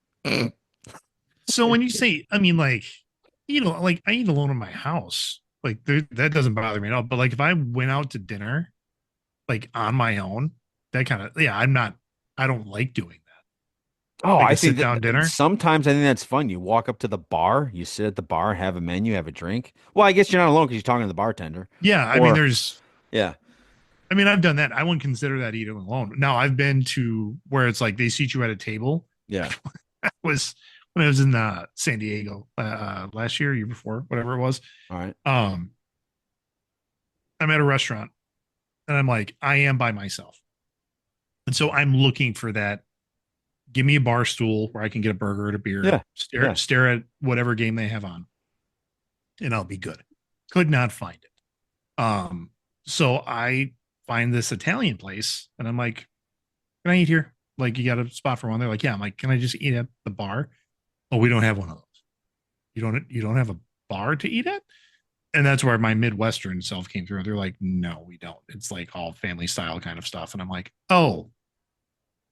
So when you say, I mean, like, like I eat alone in my house. Like that doesn't bother me at all. But like if I went out to dinner, like on my own, that kind of, I don't like doing that. Oh, like I think sit down dinner. Sometimes I think that's fun. You walk up to the bar, you sit at the bar, have a menu, have a drink. Well, I guess you're not alone because you're talking to the bartender. Yeah. I mean, I've done that. I wouldn't consider that eating alone. Now I've been to where it's like they seat you at a table. Yeah. was when I was in San Diego last year before, whatever it was. All right. I'm at a restaurant and I'm like, I am by myself. And so I'm looking for that. Give me a bar stool where I can get a burger and a beer. Stare at whatever game they have on, and I'll be good. Could not find it. So I find this Italian place, and I'm like, "Can I eat here? Like, you got a spot for one?" They're like, "Yeah." I'm like, "Can I just eat at the bar?" "Oh, we don't have one of those. You don't have a bar to eat at?" And that's where my Midwestern self came through. They're like, "No, we don't. It's like all family style kind of stuff." And I'm like, "Oh,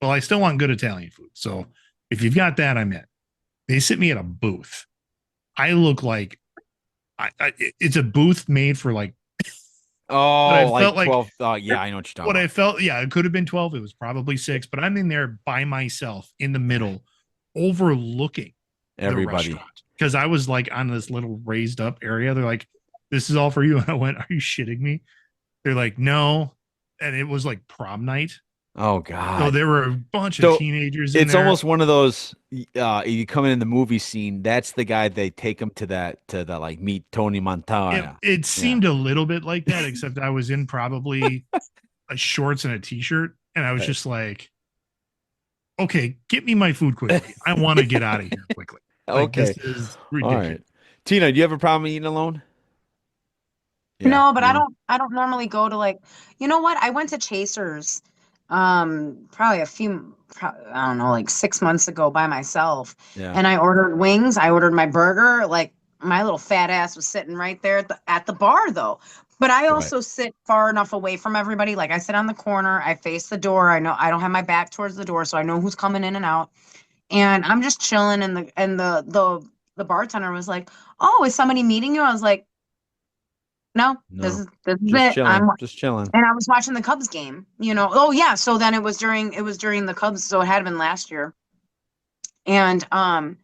well, I still want good Italian food. So if you've got that, I'm in." They sit me at a booth. I look like it's a booth made for like. Oh, like 12. Yeah, I know what you're talking about. I felt, it could have been 12. It was probably 6, but I'm in there by myself in the middle, overlooking everybody. Because I was like on this little raised up area. They're like, "This is all for you." And I went, "Are you shitting me?" They're like, no. And it was like prom night. Oh So God. there were a bunch So of teenagers in it's there. almost one of those you come in the movie scene, that's the guy they take him to the like meet Tony Montana. It seemed a little bit like that, except I was in probably a shorts and a t-shirt, and I was just like, okay, get me my food quickly. I want to get out of here quickly. Like, Okay. this is All ridiculous. right. Tina, do you have a problem eating alone? No, but no. I don't normally go to like, you know what? I went to Chasers probably I don't know, like 6 months ago by myself. Yeah. And I ordered wings. I ordered my burger. Like my little fat ass was sitting right there at the bar though. But I also sit far enough away from everybody. Like I sit on the corner, I face the door. I know I don't have my back towards the door, so I know who's coming in and out. And I'm just chilling and the bartender was like, "Oh, is somebody meeting you?" I was like, no, this No. is this is Just it. chilling. Just chilling. And I was watching the Cubs game, you know. Oh yeah, so then it was during the Cubs, so it had been last year. And I'm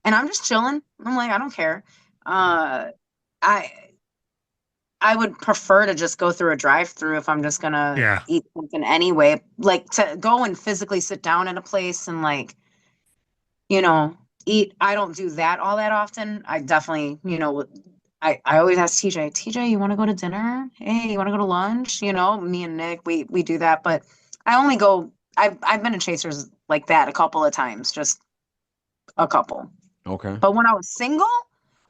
just chilling. I'm like, I don't care. I I would prefer to just go through a drive-through if I'm just gonna eat something anyway. Like to go and physically sit down at a place and like, you know, eat. I don't do that all that often. I definitely, you know, I always ask TJ, you want to go to dinner? Hey, you want to go to lunch? You know, me and Nick, we do that, but I only go. I've been to Chasers like that a couple of times, just a couple. Okay. But when I was single,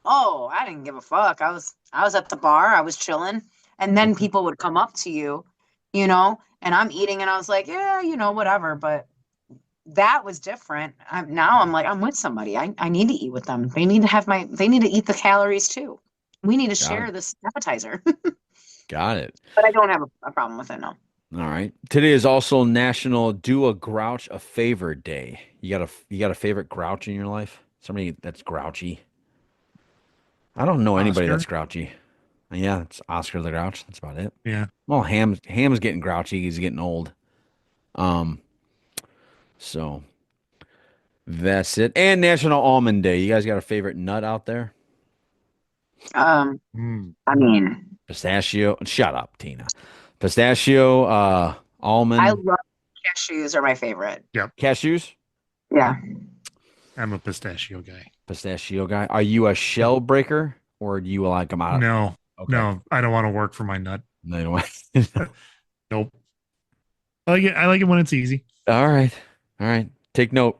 oh, I didn't give a fuck. I was at the bar, I was chilling, and then people would come up to you, you know, and I'm eating, and I was like, yeah, you know, whatever. But that was different. Now I'm like, I'm with somebody. I need to eat with them. They need to eat the calories too. We need to share this appetizer. Got it. But I don't have a problem with it, no. All right. Today is also National Do a Grouch a Favor Day. You got a favorite grouch in your life? Somebody that's grouchy? I don't know anybody Oscar? that's grouchy. Yeah, it's Oscar the Grouch. That's about it. Yeah. Well, Ham's getting grouchy. He's getting old. So that's it. And National Almond Day. You guys got a favorite nut out there? I mean, Pistachio. Shut up, Tina. Pistachio, almond. I love cashews are my favorite. Yep. Cashews? Yeah. I'm a pistachio guy. Pistachio guy. Are you a shell breaker or do you like them out? No. Okay. No, I don't want to work for my nut. No, you don't want. Nope. I like it when it's easy. All right. All right. Take note.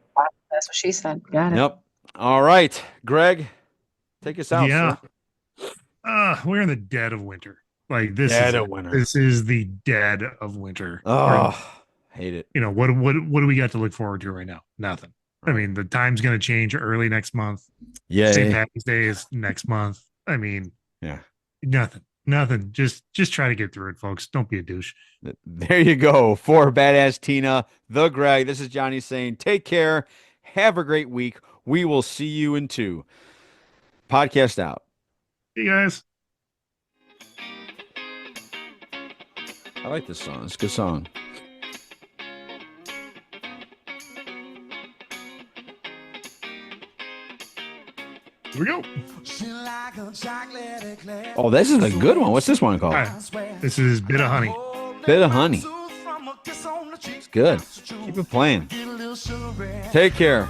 That's what she said. Got it. Yep. All right. Greg, take us out. Yeah. Sir. We're in the dead of winter. Like this Dead is of winter. This is the dead of winter. Oh, hate it. You know, what do we got to look forward to right now? Nothing. I mean, the time's going to change early next month. Yeah. St. Patrick's Day is next month. I mean, yeah. Nothing. Just try to get through it, folks. Don't be a douche. There you go. For Badass Tina, the Greg. This is Johnny saying, take care. Have a great week. We will see you in 2. Podcast out. See you guys. I like this song. It's a good song. Here we go. Oh, this is a good one. What's this one called? This is Bit of Honey. Bit of Honey. It's good. Keep it playing. Take care.